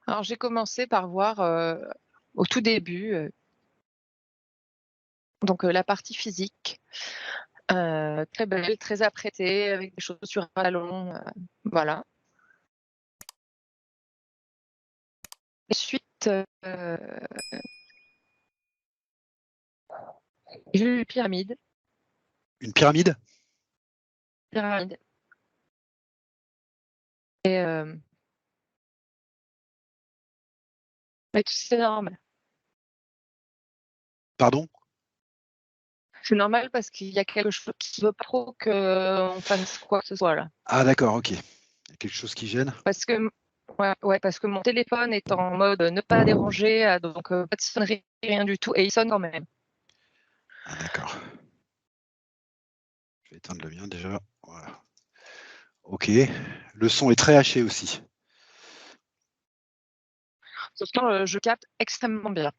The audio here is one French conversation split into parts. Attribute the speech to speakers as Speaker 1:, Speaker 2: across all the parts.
Speaker 1: Alors j'ai commencé par voir, au tout début, donc la partie physique, très belle, très apprêtée avec des chaussures à talons, voilà. Ensuite, j'ai vu pyramide,
Speaker 2: Une pyramide?
Speaker 1: pyramide et mais c'est normal.
Speaker 2: Pardon?
Speaker 1: C'est normal parce qu'il y a quelque chose qui veut pas trop qu'on fasse quoi que ce soit là.
Speaker 2: Ah d'accord, OK. Il y a quelque chose qui gêne?
Speaker 1: Parce que ouais, parce que mon téléphone est en mode ne pas déranger, donc pas de sonnerie, rien du tout et il sonne quand même.
Speaker 2: Ah d'accord. Je vais éteindre le mien déjà. Voilà. OK. Le son est très haché aussi.
Speaker 1: Pourtant, je capte extrêmement bien.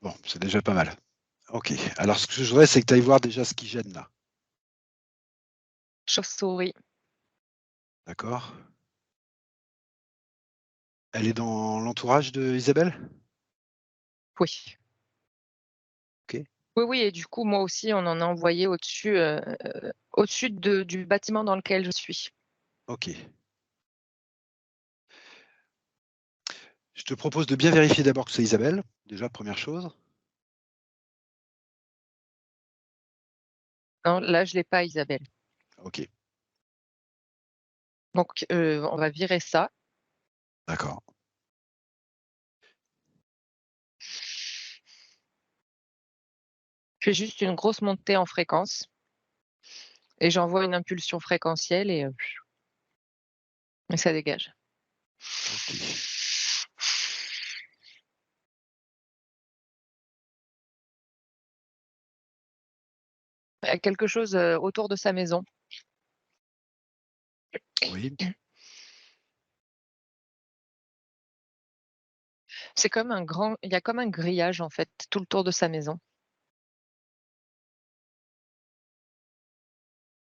Speaker 2: Bon, c'est déjà pas mal. OK. Alors ce que je voudrais, c'est que tu ailles voir déjà ce qui gêne là.
Speaker 1: Chauve-souris,
Speaker 2: D'accord? Elle est dans l'entourage d'Isabelle?
Speaker 1: oui.
Speaker 2: OK.
Speaker 1: Oui, oui et du coup, moi aussi, on en a envoyé au-dessus de du bâtiment dans lequel je suis.
Speaker 2: OK. Je te propose de bien vérifier d'abord que c'est Isabelle, déjà première chose.
Speaker 1: Non, là, je l'ai pas Isabelle.
Speaker 2: OK,
Speaker 1: Donc on va virer ça.
Speaker 2: d'accord.
Speaker 1: Je fais juste une grosse montée en fréquence et j'envoie une impulsion fréquentielle et ça dégage.
Speaker 2: OK.
Speaker 1: Il y a quelque chose, autour de sa maison.
Speaker 2: Oui.
Speaker 1: C'est comme un grand il y a comme un grillage, en fait, tout le tour de sa maison.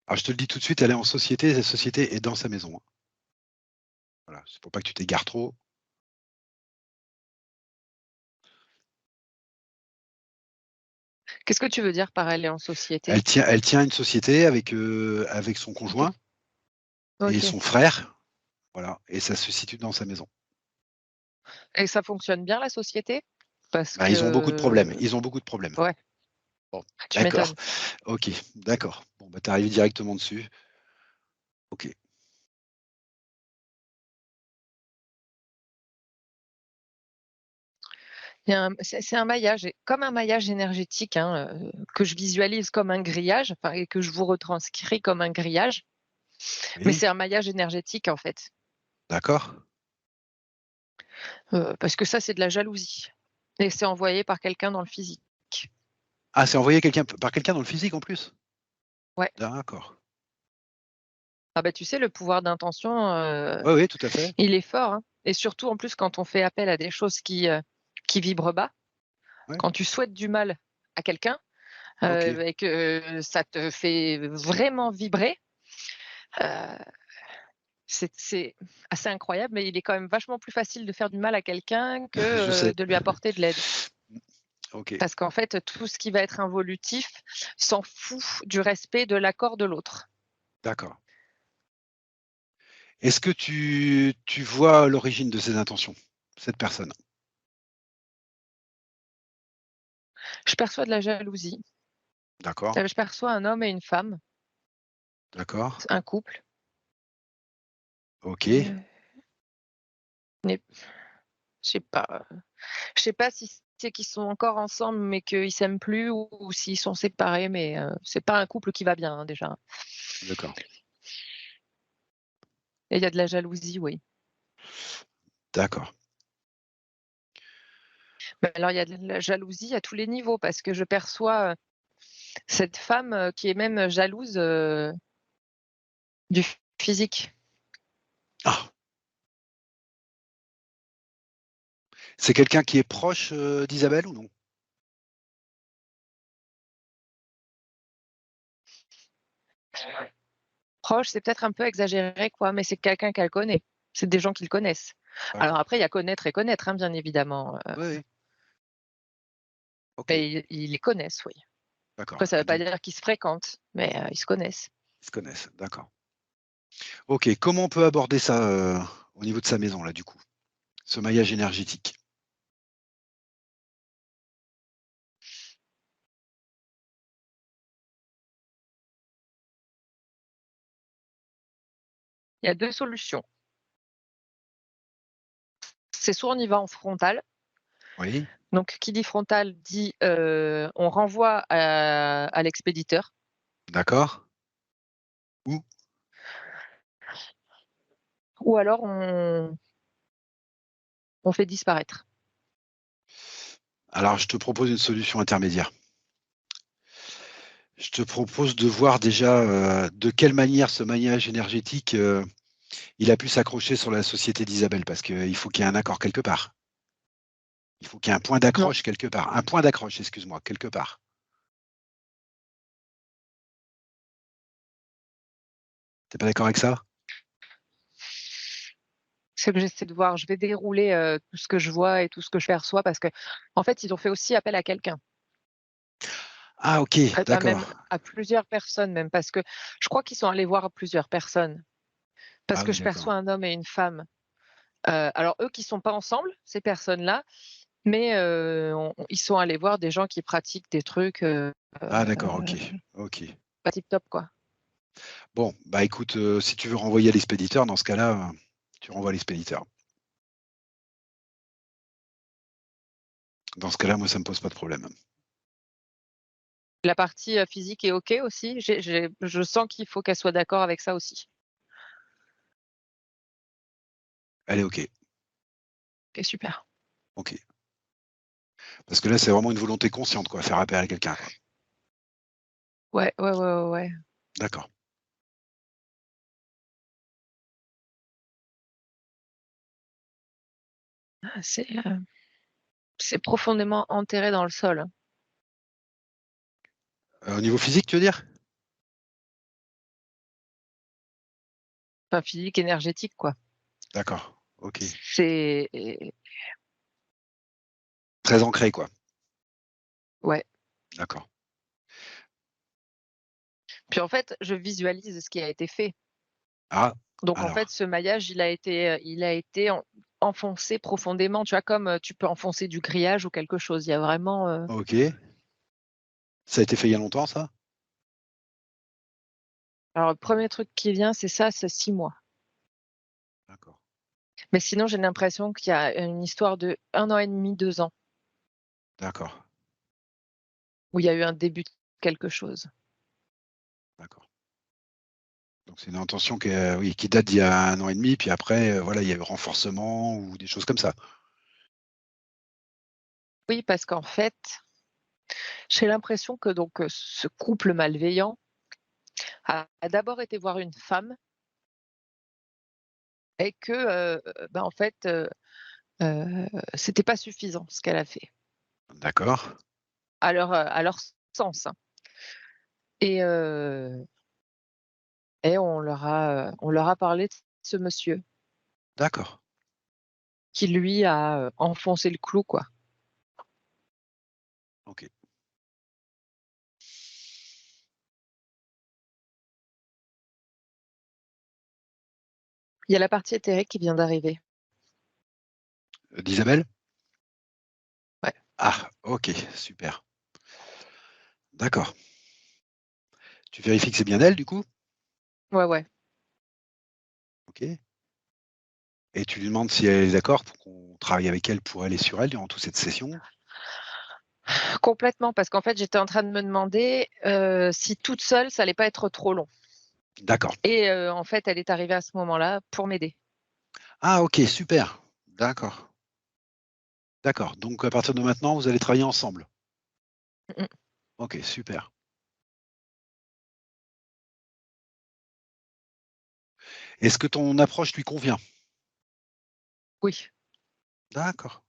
Speaker 2: Alors je te le dis tout de suite, elle est en société et la société est dans sa maison, hein. Voilà, c'est pour pas que tu t'égares trop.
Speaker 1: Qu'est-ce que tu veux dire par aller en société?
Speaker 2: Elle tient une société avec son
Speaker 1: OK,
Speaker 2: conjoint et
Speaker 1: OK
Speaker 2: son frère, voilà, et ça se situe dans sa maison.
Speaker 1: et ça fonctionne bien la société? Parce
Speaker 2: Bah, ils ont beaucoup de problèmes,
Speaker 1: que
Speaker 2: ils ont beaucoup de problèmes.
Speaker 1: ouais,
Speaker 2: Bon,
Speaker 1: tu
Speaker 2: d'accord.
Speaker 1: m'étonnes.
Speaker 2: OK, d'accord. Bon, bah, tu es arrivé directement dessus. OK.
Speaker 1: Il y a un c'est un maillage comme un maillage énergétique, hein, que je visualise comme un grillage, enfin et que je vous retranscris comme un grillage, mais
Speaker 2: Oui,
Speaker 1: c'est un maillage énergétique, en fait,
Speaker 2: d'accord.
Speaker 1: parce que ça, c'est de la jalousie et c'est envoyé par quelqu'un dans le physique.
Speaker 2: Ah, c'est envoyé par quelqu'un dans le physique en plus?
Speaker 1: Ouais.
Speaker 2: D'accord.
Speaker 1: Ah bah, tu sais, le pouvoir d'intention,
Speaker 2: Oui, oui, tout à fait.
Speaker 1: il est fort, hein et surtout, en plus, quand on fait appel à des choses qui vibrent bas,
Speaker 2: Ouais,
Speaker 1: quand tu souhaites du mal à quelqu'un,
Speaker 2: OK.
Speaker 1: et que ça te fait vraiment vibrer, heu, c'est assez incroyable, mais il est quand même vachement plus facile de faire du mal à quelqu'un
Speaker 2: Je
Speaker 1: que,
Speaker 2: sais.
Speaker 1: de lui apporter de l'aide.
Speaker 2: Mmh, OK,
Speaker 1: Parce qu'en fait, tout ce qui va être involutif s'en fout du respect de l'accord de l'autre.
Speaker 2: d'accord. Est-ce que tu vois l'origine de ses intentions? Cette personne?
Speaker 1: Je perçois de la jalousie,
Speaker 2: D'accord,
Speaker 1: je perçois un homme et une femme,
Speaker 2: d'accord,
Speaker 1: un couple,
Speaker 2: OK.
Speaker 1: mais je sais pas si c'est qu'ils sont encore ensemble, mais qu'ils s'aiment plus ou s'ils sont séparés, mais c'est pas un couple qui va bien, hein, déjà
Speaker 2: D'accord,
Speaker 1: et il y a de la jalousie, oui.
Speaker 2: d'accord.
Speaker 1: Mais alors il y a de la jalousie à tous les niveaux parce que je perçois, cette femme, qui est même jalouse, du physique.
Speaker 2: Ah! C'est quelqu'un qui est proche, d'Isabelle ou non?
Speaker 1: Proche, c'est peut-être un peu exagéré quoi, mais c'est quelqu'un qu'elle connaît. C'est des gens qui le connaissent. Alors
Speaker 2: D'accord.
Speaker 1: après, il y a connaître et connaître, hein, bien évidemment,
Speaker 2: Oui, oui. OK,
Speaker 1: mais ils les connaissent, oui. Après,
Speaker 2: d'accord.
Speaker 1: ça ne
Speaker 2: Et
Speaker 1: veut pas
Speaker 2: donc,
Speaker 1: dire qu'ils se fréquentent, mais ils se connaissent.
Speaker 2: ils se connaissent. D'accord. OK, comment on peut aborder ça, au niveau de sa maison là, du coup? Ce maillage énergétique?
Speaker 1: Il y a 2 solutions. C'est soit on y va en frontal,
Speaker 2: Oui,
Speaker 1: donc qui dit frontal dit, on renvoie à l'expéditeur
Speaker 2: d'accord. Ou
Speaker 1: ou alors on fait disparaître.
Speaker 2: alors je te propose une solution intermédiaire. Je te propose de voir déjà, de quelle manière ce maillage énergétique, il a pu s'accrocher sur la société d'Isabelle parce qu'il faut qu'il y ait un accord quelque part. Il faut qu'il y ait un point
Speaker 1: Non,
Speaker 2: d'accroche quelque part. Un point d'accroche, excuse-moi, quelque part. Tu es pas d'accord avec ça?
Speaker 1: c'est que j'essaie de voir, je vais dérouler, tout ce que je vois et tout ce que je perçois parce qu'en fait, ils ont fait aussi appel à quelqu'un.
Speaker 2: Ah OK,
Speaker 1: À
Speaker 2: d'accord.
Speaker 1: même à plusieurs personnes même, parce que je crois qu'ils sont allés voir plusieurs personnes. Parce
Speaker 2: Ah
Speaker 1: que
Speaker 2: oui,
Speaker 1: je
Speaker 2: d'accord.
Speaker 1: perçois un homme et une femme. Alors eux qui sont pas ensemble, ces personnes-là, mais ils sont allés voir des gens qui pratiquent des trucs,
Speaker 2: Ah d'accord, OK, OK.
Speaker 1: pas tip top, quoi.
Speaker 2: Bon, bah écoute, si tu veux renvoyer à l'expéditeur, dans ce cas-là, tu renvoies à l'expéditeur. Dans ce cas-là, moi, ça me pose pas de problème.
Speaker 1: La partie, physique est OK aussi? Je sens qu'il faut qu'elle soit d'accord avec ça aussi.
Speaker 2: Elle est OK,
Speaker 1: OK, super.
Speaker 2: OK. Parce que là, c'est vraiment une volonté consciente, quoi, faire appel à quelqu'un, quoi.
Speaker 1: Ouais, ouais, ouais, ouais, ouais.
Speaker 2: D'accord.
Speaker 1: Ah, c'est profondément enterré dans le sol, hein.
Speaker 2: Au niveau physique, tu veux dire?
Speaker 1: Enfin physique, énergétique, quoi.
Speaker 2: D'accord, OK.
Speaker 1: C'est
Speaker 2: Très ancré, quoi.
Speaker 1: ouais.
Speaker 2: D'accord.
Speaker 1: Puis en fait, je visualise ce qui a été fait.
Speaker 2: Ah,
Speaker 1: Donc en fait,
Speaker 2: alors,
Speaker 1: ce maillage, il a été enfoncé profondément, tu vois? Comme, tu peux enfoncer du grillage ou quelque chose. Il y a vraiment,
Speaker 2: OK. Ça a été fait il y a longtemps, ça?
Speaker 1: alors le 1er truc qui vient, c'est ça, c'est 6 mois.
Speaker 2: D'accord,
Speaker 1: Mais sinon, j'ai l'impression qu'il y a une histoire de 1 an et demi, 2 ans,
Speaker 2: d'accord,
Speaker 1: où il y a eu un début de quelque chose.
Speaker 2: d'accord. Donc c'est une intention qui, oui, qui date d'il y a 1 an et demi, puis après, voilà, il y a eu renforcement ou des choses comme ça?
Speaker 1: Oui, parce qu'en fait, j'ai l'impression que donc, ce couple malveillant a d'abord été voir une femme et que, en fait, c'était pas suffisant ce qu'elle a fait,
Speaker 2: D'accord,
Speaker 1: à leur sens, hein. Et on leur a parlé de ce monsieur
Speaker 2: d'accord,
Speaker 1: qui lui a, enfoncé le clou, quoi.
Speaker 2: OK.
Speaker 1: Il y a la partie éthérique qui vient d'arriver.
Speaker 2: D'Isabelle?
Speaker 1: Ouais,
Speaker 2: Ah, OK, super. D'accord. Tu vérifies que c'est bien elle, du coup?
Speaker 1: ouais, ouais.
Speaker 2: OK. Et tu lui demandes si elle est d'accord pour qu'on travaille avec elle, pour elle et sur elle, durant toute cette session?
Speaker 1: Complètement, parce qu'en fait, j'étais en train de me demander, si toute seule, ça allait pas être trop long
Speaker 2: D'accord.
Speaker 1: et en fait, elle est arrivée à ce moment-là pour m'aider.
Speaker 2: Ah OK, super. D'accord, d'accord. Donc à partir de maintenant, vous allez travailler ensemble?
Speaker 1: Mmh mh.
Speaker 2: OK, super. Est-ce que ton approche lui convient?
Speaker 1: Oui.
Speaker 2: D'accord.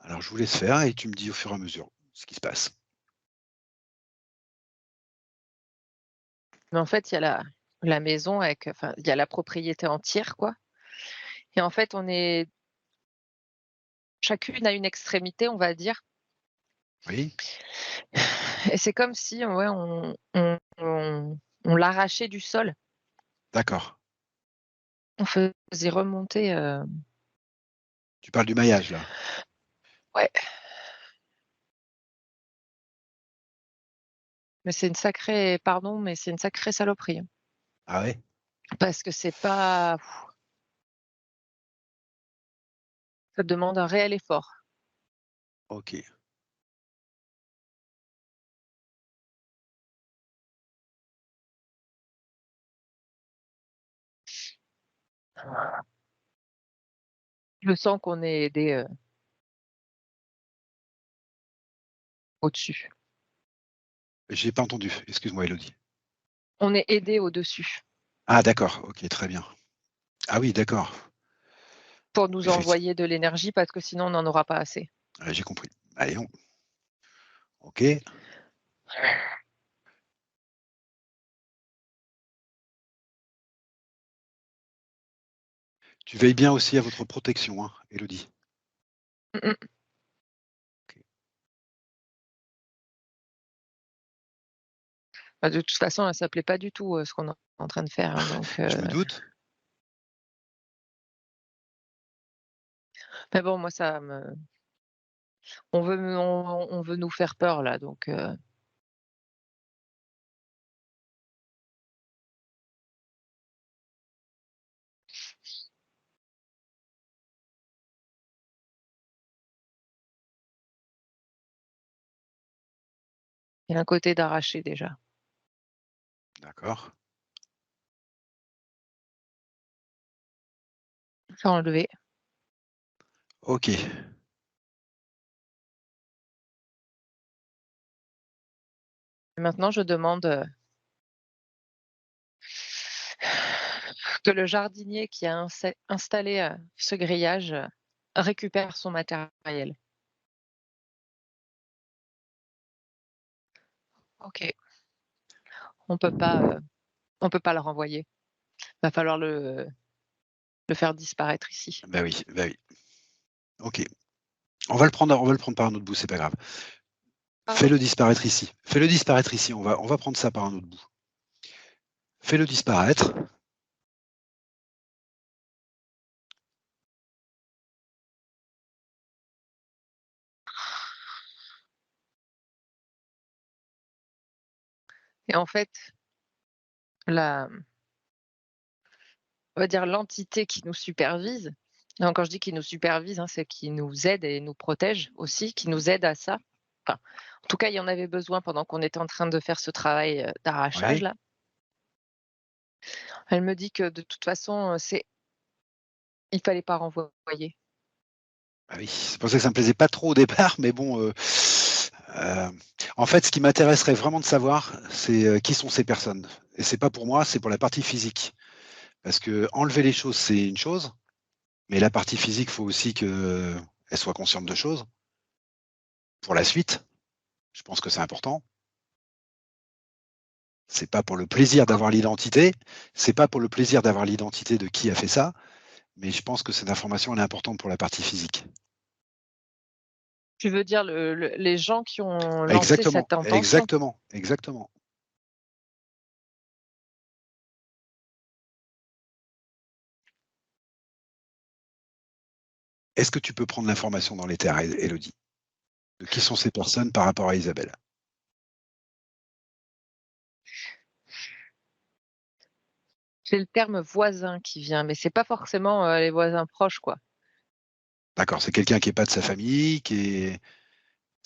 Speaker 2: Alors je vous laisse faire et tu me dis au fur et à mesure ce qui se passe.
Speaker 1: Mais en fait, il y a la maison avec enfin, il y a la propriété entière, quoi, et en fait, on est chacune à une extrémité, on va dire,
Speaker 2: Oui,
Speaker 1: et c'est comme si, ouais, on l'arrachait du sol.
Speaker 2: d'accord.
Speaker 1: On faisait remonter,
Speaker 2: Tu parles du maillage là?
Speaker 1: ouais, mais c'est une sacrée pardon, mais c'est une sacrée saloperie, hein,
Speaker 2: Ah ouais?
Speaker 1: parce que c'est pas ça demande un réel effort.
Speaker 2: OK.
Speaker 1: Je sens qu'on est aidé, au-dessus.
Speaker 2: J'ai pas entendu, excuse-moi Élodie.
Speaker 1: On est aidé au-dessus
Speaker 2: Ah d'accord, OK, très bien. Ah oui, d'accord.
Speaker 1: pour nous
Speaker 2: Effecti
Speaker 1: envoyer de l'énergie parce que sinon on n'en aura pas assez.
Speaker 2: j'ai compris. Allez on OK. Tu veilles bien aussi à votre protection, hein, Élodie?
Speaker 1: Mmh mh.
Speaker 2: OK.
Speaker 1: Bah, de toute façon, ça plaît pas du tout, ce qu'on est en train de faire, hein, donc
Speaker 2: Je me doute.
Speaker 1: mais bon, moi ça me on veut nous faire peur là, donc il y a un côté d'arraché déjà.
Speaker 2: D'accord.
Speaker 1: C'est enlevé
Speaker 2: OK.
Speaker 1: et maintenant je demande, que le jardinier qui a installé, ce grillage, récupère son matériel. OK. On peut pas le renvoyer. Va falloir le faire disparaître ici.
Speaker 2: Bah oui, bah oui. OK. On va le prendre par un autre bout, c'est pas grave.
Speaker 1: Pardon?
Speaker 2: Fais-le disparaître ici. Fais-le disparaître ici, on va prendre ça par un autre bout. Fais-le disparaître.
Speaker 1: Et en fait, la on va dire l'entité qui nous supervise, non, quand je dis qui nous supervise, hein, c'est qui nous aide et nous protège aussi, qui nous aide à ça. Enfin, en tout cas, il y en avait besoin pendant qu'on était en train de faire ce travail, d'arrachage
Speaker 2: Ouais.
Speaker 1: là. Elle me dit que de toute façon, il fallait pas renvoyer.
Speaker 2: Bah oui, c'est pour ça que ça me plaisait pas trop au départ, mais bon, en fait, ce qui m'intéresserait vraiment de savoir, c'est, qui sont ces personnes? Et c'est pas pour moi, c'est pour la partie physique. Parce qu'enlever les choses, c'est une chose, mais la partie physique, faut aussi qu'elle soit consciente de choses. Pour la suite, je pense que c'est important. C'est pas pour le plaisir
Speaker 1: D'accord.
Speaker 2: d'avoir l'identité, c'est pas pour le plaisir d'avoir l'identité de qui a fait ça, mais je pense que cette information, elle est importante pour la partie physique.
Speaker 1: Tu veux dire les gens qui ont lancé
Speaker 2: Exactement,
Speaker 1: cette intention?
Speaker 2: exactement, exactement. Est-ce que tu peux prendre l'information dans les terres, Élodie? De qui sont ces personnes par rapport à Isabelle?
Speaker 1: J'ai le terme voisin qui vient, mais c'est pas forcément, les voisins proches, quoi.
Speaker 2: D'accord, c'est quelqu'un qui est pas de sa famille, qui est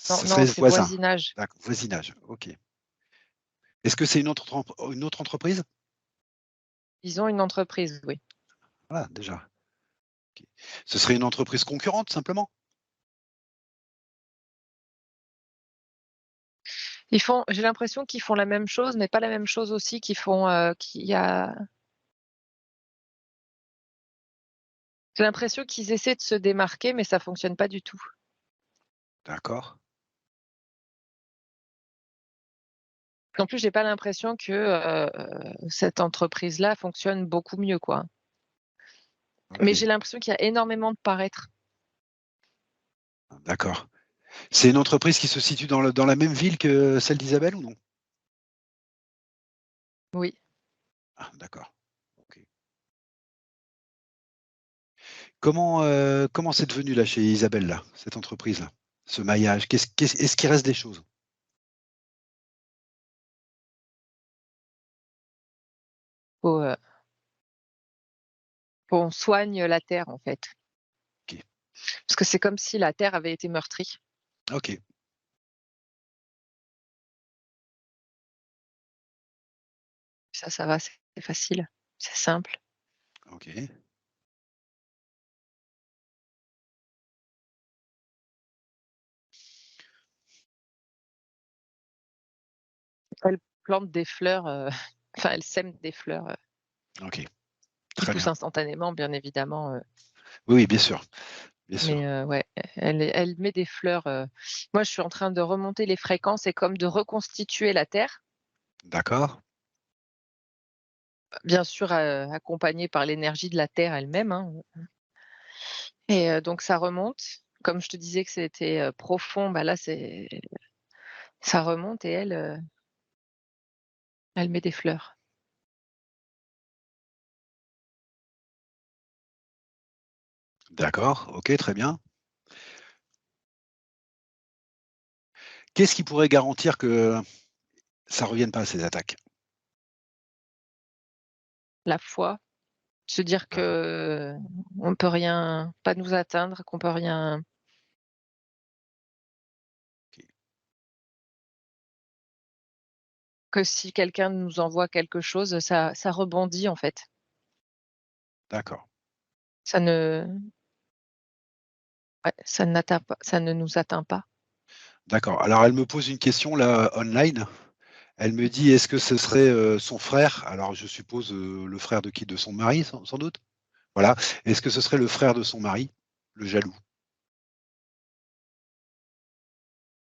Speaker 1: Non,
Speaker 2: ce
Speaker 1: non,
Speaker 2: serait
Speaker 1: c'est
Speaker 2: voisin?
Speaker 1: voisinage.
Speaker 2: D'accord, voisinage, OK. Est-ce que c'est une autre entreprise?
Speaker 1: Ils ont une entreprise, oui.
Speaker 2: Voilà, déjà. OK. Ce serait une entreprise concurrente, simplement?
Speaker 1: J'ai l'impression qu'ils font la même chose, mais pas la même chose aussi, qu'ils font, qu'il y a j'ai l'impression qu'ils essaient de se démarquer, mais ça fonctionne pas du tout.
Speaker 2: D'accord.
Speaker 1: En plus, j'ai pas l'impression que, cette entreprise-là fonctionne beaucoup mieux, quoi. Mais
Speaker 2: OK,
Speaker 1: j'ai l'impression qu'il y a énormément de paraître.
Speaker 2: d'accord. C'est une entreprise qui se situe dans la même ville que celle d'Isabelle ou non?
Speaker 1: Oui.
Speaker 2: Ah d'accord, OK. Comment c'est devenu là chez Isabelle là, cette entreprise-là? Ce maillage? Est-ce qu'il reste des choses?
Speaker 1: Faut, qu'on soigne la terre, en fait.
Speaker 2: OK,
Speaker 1: Parce que c'est comme si la terre avait été meurtrie.
Speaker 2: OK,
Speaker 1: Ça va, c'est facile, c'est simple.
Speaker 2: OK,
Speaker 1: Elle plante des fleurs, enfin, elle sème des fleurs,
Speaker 2: OK,
Speaker 1: qui
Speaker 2: très
Speaker 1: poussent
Speaker 2: bien.
Speaker 1: instantanément, bien évidemment,
Speaker 2: Oui, oui, bien
Speaker 1: mais
Speaker 2: sûr.
Speaker 1: ouais, elle met des fleurs, moi, je suis en train de remonter les fréquences et comme de reconstituer la terre,
Speaker 2: D'accord,
Speaker 1: bien sûr, accompagnée par l'énergie de la terre elle-même, hein, et donc ça remonte. Comme je te disais que c'était, profond, bah, là, ça remonte et elle met des fleurs.
Speaker 2: d'accord, OK, très bien. Qu'est-ce qui pourrait garantir que ça revienne pas ces attaques?
Speaker 1: La foi, se dire
Speaker 2: D'accord,
Speaker 1: que on peut rien pas nous atteindre, qu'on peut rien
Speaker 2: OK,
Speaker 1: que si quelqu'un nous envoie quelque chose, ça rebondit, en fait.
Speaker 2: d'accord,
Speaker 1: Ça ne Ouais, ça ne nous atteint pas.
Speaker 2: d'accord. Alors elle me pose une question là, online. Elle me dit: «Est-ce que ce serait, son frère?» Alors je suppose, le frère de qui? De son mari sans doute? Voilà. Est-ce que ce serait le frère de son mari, le jaloux?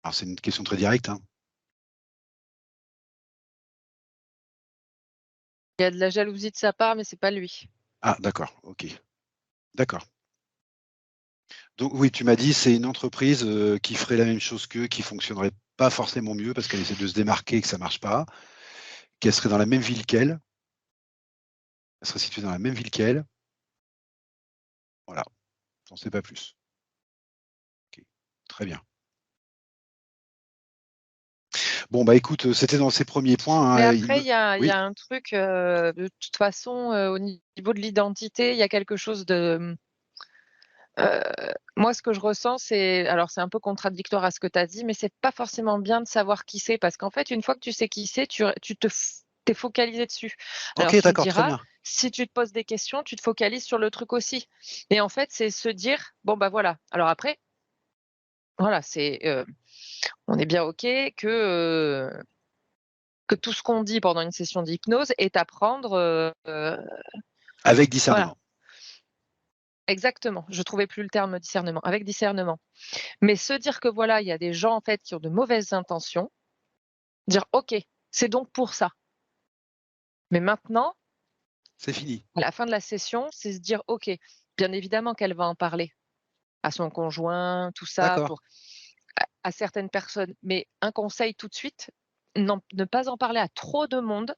Speaker 2: Alors c'est une question très directe, hein.
Speaker 1: Il y a de la jalousie de sa part, mais c'est pas lui.
Speaker 2: Ah d'accord, OK, d'accord. Donc oui, tu m'as dit c'est une entreprise, qui ferait la même chose qu'eux, qui fonctionnerait pas forcément mieux parce qu'elle essaie de se démarquer et que ça marche pas, qu'elle serait dans la même ville qu'elle, elle serait située dans la même ville qu'elle. Voilà, j'en sais pas plus. OK, très bien. Bon bah écoute, c'était dans ces premiers points,
Speaker 1: Mais
Speaker 2: hein,
Speaker 1: après, il y
Speaker 2: oui,
Speaker 1: a un truc, de toute façon, au niveau de l'identité, il y a quelque chose de, moi, ce que je ressens, c'est un peu contradictoire à ce que tu as dit, mais c'est pas forcément bien de savoir qui c'est parce qu'en fait, une fois que tu sais qui c'est, tu es focalisé dessus. Alors
Speaker 2: OK,
Speaker 1: tu me
Speaker 2: d'accord, très
Speaker 1: diras,
Speaker 2: bien.
Speaker 1: si tu te poses des questions, tu te focalises sur le truc aussi et en fait, c'est se dire: «Bon, bah, voilà». Alors après, voilà, on est bien OK que tout ce qu'on dit pendant une session d'hypnose est à prendre,
Speaker 2: Avec
Speaker 1: voilà,
Speaker 2: discernement.
Speaker 1: exactement, je trouvais plus le terme discernement, avec discernement. Mais se dire que voilà, il y a des gens en fait qui ont de mauvaises intentions, dire: «OK, c'est donc pour ça». Mais maintenant,
Speaker 2: C'est fini.
Speaker 1: à la fin de la session, c'est se dire: «OK, bien évidemment qu'elle va en parler à son conjoint, tout ça,
Speaker 2: D'accord.
Speaker 1: pour à certaines personnes». Mais un conseil tout de suite, ne pas en parler à trop de monde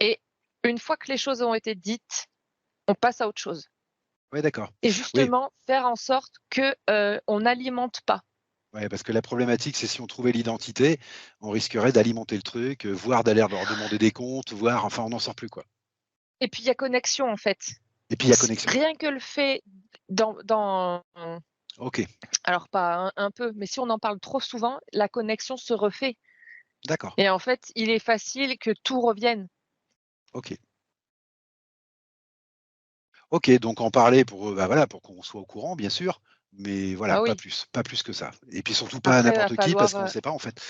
Speaker 1: et une fois que les choses ont été dites, on passe à autre chose.
Speaker 2: Ouais, d'accord.
Speaker 1: Et
Speaker 2: Oui,
Speaker 1: justement, faire en sorte que, on n'alimente pas.
Speaker 2: ouais, parce que la problématique, c'est si on trouvait l'identité, on risquerait d'alimenter le truc, voire d'aller leur demander des comptes, voire enfin on n'en sort plus, quoi.
Speaker 1: Et puis il y a connexion en fait.
Speaker 2: Et puis il y a
Speaker 1: S
Speaker 2: connexion.
Speaker 1: Rien que le fait dans
Speaker 2: OK,
Speaker 1: alors pas un peu, mais si on en parle trop souvent, la connexion se refait
Speaker 2: d'accord.
Speaker 1: et en fait, il est facile que tout revienne.
Speaker 2: OK. OK, donc en parler pour, bah, voilà, pour qu'on soit au courant, bien sûr, mais voilà,
Speaker 1: Ah oui,
Speaker 2: pas plus que ça. Et puis surtout pas à
Speaker 1: après il va
Speaker 2: n'importe qui parce
Speaker 1: falloir,
Speaker 2: qu'on ne sait pas, en fait.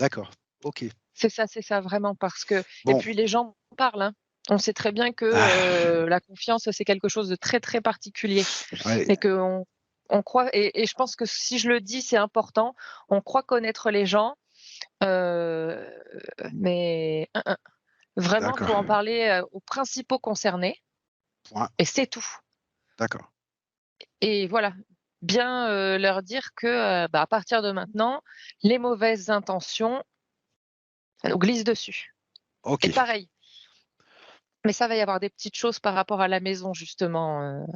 Speaker 2: D'accord, OK.
Speaker 1: c'est ça vraiment parce que et
Speaker 2: Bon,
Speaker 1: puis les gens parlent, hein. On sait très bien que,
Speaker 2: ah,
Speaker 1: la confiance, c'est quelque chose de très, très particulier
Speaker 2: ouais,
Speaker 1: et qu'on croit et je pense que si je le dis, c'est important, on croit connaître les gens, heu, mais Vraiment,
Speaker 2: D'accord.
Speaker 1: faut en parler aux principaux concernés
Speaker 2: Point.
Speaker 1: et c'est tout.
Speaker 2: D'accord.
Speaker 1: Et voilà, bien leur dire que à partir de maintenant, les mauvaises intentions, ça nous glisse dessus.
Speaker 2: Ok.
Speaker 1: Et pareil, mais ça va y avoir des petites choses par rapport à la maison justement.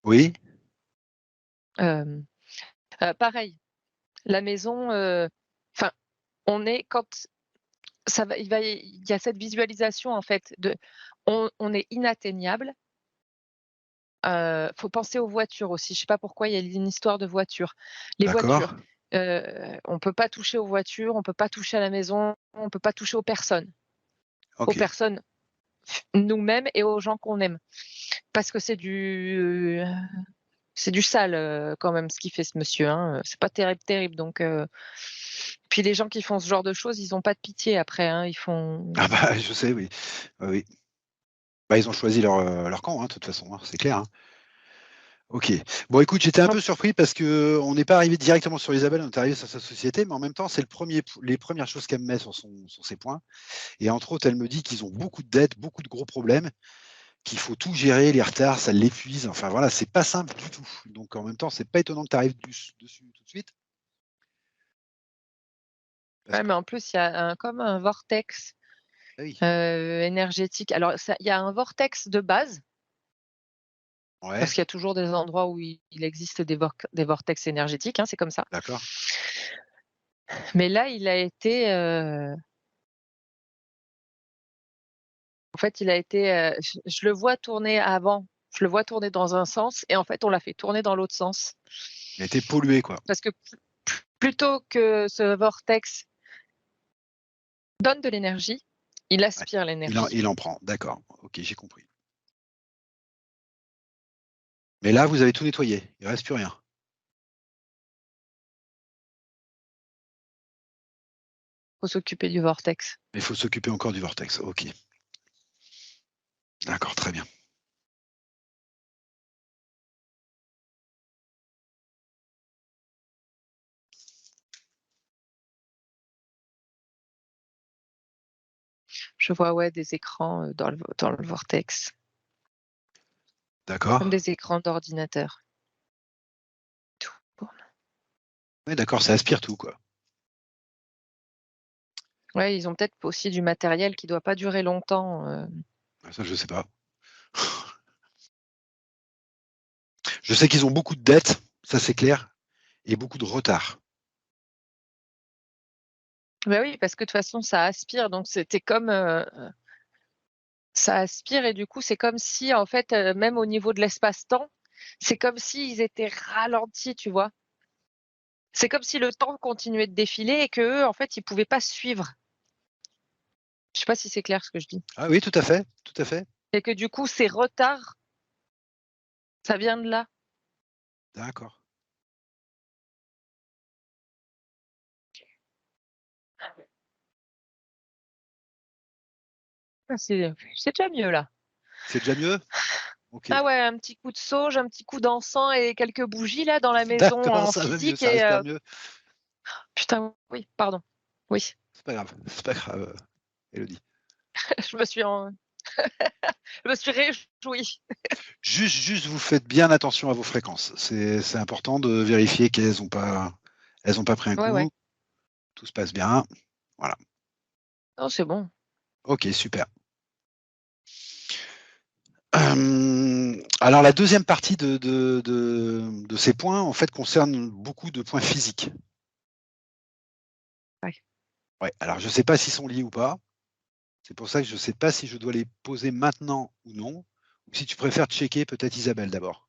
Speaker 2: Oui.
Speaker 1: Hem, Pareil, la maison, enfin, on est quand ça va il y a cette visualisation en fait de on est inatteignable. Faut penser aux voitures aussi. Je sais pas pourquoi il y a une histoire de voitures. Les voitures,
Speaker 2: D'accord.
Speaker 1: on peut pas toucher aux voitures, on peut pas toucher à la maison, on peut pas toucher aux personnes. Aux
Speaker 2: Ok.
Speaker 1: personnes, nous-mêmes et aux gens qu'on aime. Parce que c'est du sale, quand même ce qu'il fait ce monsieur, hein, c'est pas terrible, terrible donc puis les gens qui font ce genre de choses, ils ont pas de pitié après, hein, ils font
Speaker 2: Ah bah, je sais, oui. Oui, oui. Bah, ils ont choisi leur camp, hein, de toute façon, hein, c'est clair, hein. OK. Bon, écoute, j'étais un peu surpris parce qu'on n'est pas arrivé directement sur Isabelle, on est arrivé sur sa société, mais en même temps, c'est les premières choses qu'elle me met sur ses points. Et entre autres, elle me dit qu'ils ont beaucoup de dettes, beaucoup de gros problèmes, qu'il faut tout gérer, les retards, ça l'épuise. Enfin voilà, c'est pas simple du tout. Donc en même temps, c'est pas étonnant que tu arrives dessus tout de suite. Parce
Speaker 1: ouais,
Speaker 2: que,
Speaker 1: mais en plus, il y a comme un vortex,
Speaker 2: ah oui,
Speaker 1: énergétique. Alors ça il y a un vortex de base, parce
Speaker 2: ouais,
Speaker 1: qu'il y a toujours des endroits où il existe des vortex énergétiques, hein, c'est comme ça.
Speaker 2: d'accord,
Speaker 1: Mais là, en fait, il a été, je le vois tourner avant. Je le vois tourner dans un sens et en fait, on l'a fait tourner dans l'autre sens.
Speaker 2: il a été pollué, quoi.
Speaker 1: Parce que plutôt que ce vortex donne de l'énergie, il
Speaker 2: Ouais.
Speaker 1: aspire l'énergie.
Speaker 2: Il en prend, d'accord, ok, j'ai compris. Mais là, vous avez tout nettoyé, il reste plus rien.
Speaker 1: Faut s'occuper du vortex.
Speaker 2: Il faut s'occuper encore du vortex, ok. D'accord, très bien.
Speaker 1: Je vois, ouais, des écrans, dans le vortex,
Speaker 2: D'accord.
Speaker 1: comme des écrans d'ordinateur. Tout.
Speaker 2: Oui, d'accord, ça aspire tout, quoi.
Speaker 1: Ouais, ils ont peut-être aussi du matériel qui doit pas durer longtemps,
Speaker 2: Ah, ça, je sais pas. Je sais qu'ils ont beaucoup de dettes, ça c'est clair, et beaucoup de retard.
Speaker 1: Bah, oui, parce que de toute façon, ça aspire, donc c'était comme, ça aspire et du coup, c'est comme si, en fait, même au niveau de l'espace-temps, c'est comme s'ils étaient ralentis, tu vois? C'est comme si le temps continuait de défiler et qu'eux, en fait, ils pouvaient pas suivre. Je sais pas si c'est clair ce que je dis?
Speaker 2: Ah oui, tout à fait, tout à fait.
Speaker 1: Et que du coup, ces retards, ça vient de là.
Speaker 2: D'accord.
Speaker 1: Ah, c'est déjà mieux là.
Speaker 2: C'est déjà mieux? OK.
Speaker 1: Ah ouais, un petit coup de sauge, un petit coup d'encens et quelques bougies là dans la maison
Speaker 2: D'accord,
Speaker 1: en
Speaker 2: ça va mieux,
Speaker 1: physique
Speaker 2: ça
Speaker 1: et
Speaker 2: respire mieux.
Speaker 1: putain, oui, pardon. Oui,
Speaker 2: C'est pas grave, Élodie.
Speaker 1: je me suis en je me suis réjouie.
Speaker 2: Juste, vous faites bien attention à vos fréquences. C'est important de vérifier elles ont pas pris un
Speaker 1: Ouais, ouais.
Speaker 2: coup, tout se passe bien. Voilà.
Speaker 1: Non, c'est bon.
Speaker 2: OK, super. Alors la deuxième partie de ces points, en fait, concerne beaucoup de points physiques.
Speaker 1: Ouais.
Speaker 2: Ouais, alors je ne sais pas s'ils sont liés ou pas. C'est pour ça que je ne sais pas si je dois les poser maintenant ou non, ou si tu préfères checker peut-être Isabelle d'abord.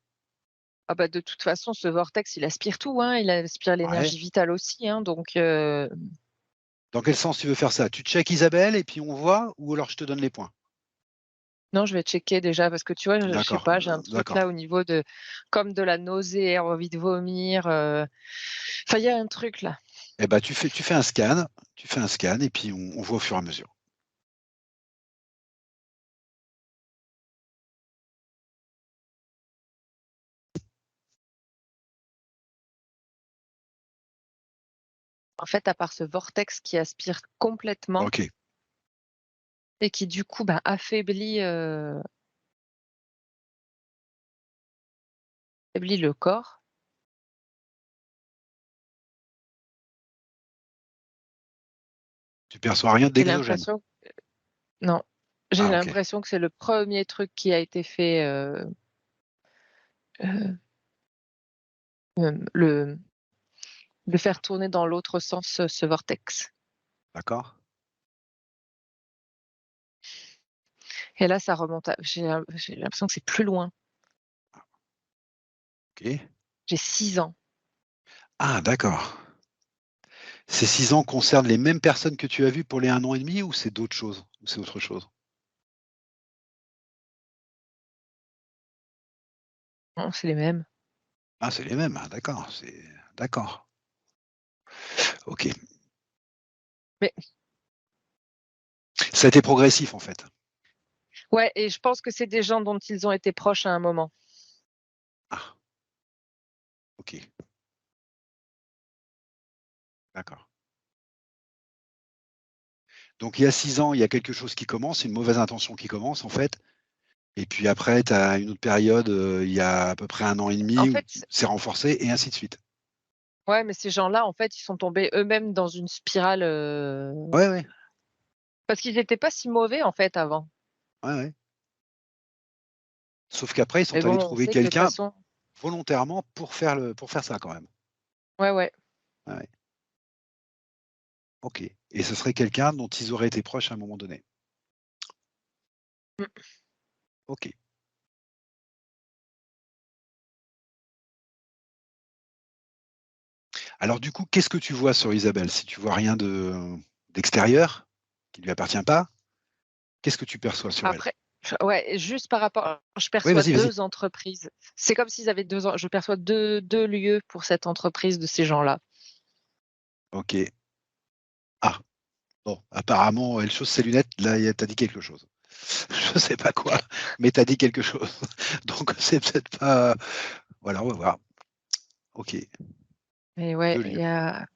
Speaker 1: Ah bah, de toute façon, ce vortex, il aspire tout, hein, il aspire
Speaker 2: Ouais.
Speaker 1: l'énergie vitale aussi, hein, donc
Speaker 2: Dans quel sens tu veux faire ça? Tu checkes Isabelle et puis on voit ou alors je te donne les points?
Speaker 1: non, je vais checker déjà parce que tu vois, je sais
Speaker 2: D'accord,
Speaker 1: pas, j'ai un truc
Speaker 2: d'accord.
Speaker 1: là au niveau de comme de la nausée, envie de vomir, enfin, il y a un truc là.
Speaker 2: Eh ben, tu fais un scan et puis on voit au fur et à mesure.
Speaker 1: En fait, à part ce vortex qui aspire complètement,
Speaker 2: OK.
Speaker 1: et qui du coup, affaiblit le corps.
Speaker 2: Tu perçois rien
Speaker 1: J'ai
Speaker 2: d'exogène?
Speaker 1: l'impression non, j'ai
Speaker 2: Ah, OK.
Speaker 1: l'impression que c'est le premier truc qui a été fait, heu, le de faire tourner dans l'autre sens, ce vortex,
Speaker 2: D'accord.
Speaker 1: et là ça remonte à j'ai l'impression que c'est plus loin.
Speaker 2: OK.
Speaker 1: J'ai 6 ans.
Speaker 2: Ah, d'accord. Ces 6 ans concernent les mêmes personnes que tu as vues pour les 1 an et demi ou c'est d'autres choses? Ou c'est autre chose?
Speaker 1: Non, c'est les mêmes.
Speaker 2: Ah, c'est les mêmes, ah d'accord, d'accord. OK.
Speaker 1: Mais
Speaker 2: Ça a été progressif, en fait?
Speaker 1: ouais, et je pense que c'est des gens dont ils ont été proches à un moment.
Speaker 2: Ah, OK, d'accord. Donc il y a 6 ans, il y a quelque chose qui commence, une mauvaise intention qui commence, en fait, et puis après tu as une autre période, il y a à peu près 1 an et demi
Speaker 1: En
Speaker 2: où
Speaker 1: fait,
Speaker 2: c'est renforcé et ainsi de suite.
Speaker 1: ouais, mais ces gens-là, en fait, ils sont tombés eux-mêmes dans une spirale,
Speaker 2: Ouais, ouais,
Speaker 1: parce qu'ils étaient pas si mauvais, en fait, avant.
Speaker 2: ouais, ouais. Sauf qu'après, ils
Speaker 1: Mais
Speaker 2: sont allés
Speaker 1: bon, on
Speaker 2: trouver
Speaker 1: sait que de toute
Speaker 2: quelqu'un
Speaker 1: façon
Speaker 2: volontairement pour faire ça quand même.
Speaker 1: ouais, ouais.
Speaker 2: Ouais, ouais. OK, et ce serait quelqu'un dont ils auraient été proches à un moment donné.
Speaker 1: Mmh.
Speaker 2: OK. Alors du coup, qu'est-ce que tu vois sur Isabelle? Si tu vois rien d'extérieur, qui lui appartient pas, qu'est-ce que tu perçois sur elle?
Speaker 1: Après, ouais, juste par rapport je
Speaker 2: Oui,
Speaker 1: perçois
Speaker 2: vas-y, vas-y.
Speaker 1: 2 entreprises. C'est comme s'ils avaient 2 en je perçois deux lieux pour cette entreprise de ces gens-là.
Speaker 2: OK. Ah, bon, apparemment, elle chausse ses lunettes, là, tu as dit quelque chose. Je sais pas quoi, mais tu as dit quelque chose. Donc c'est peut-être pas voilà, on va voir. OK,
Speaker 1: Mais ouais,
Speaker 2: 2
Speaker 1: il
Speaker 2: lieux,
Speaker 1: y a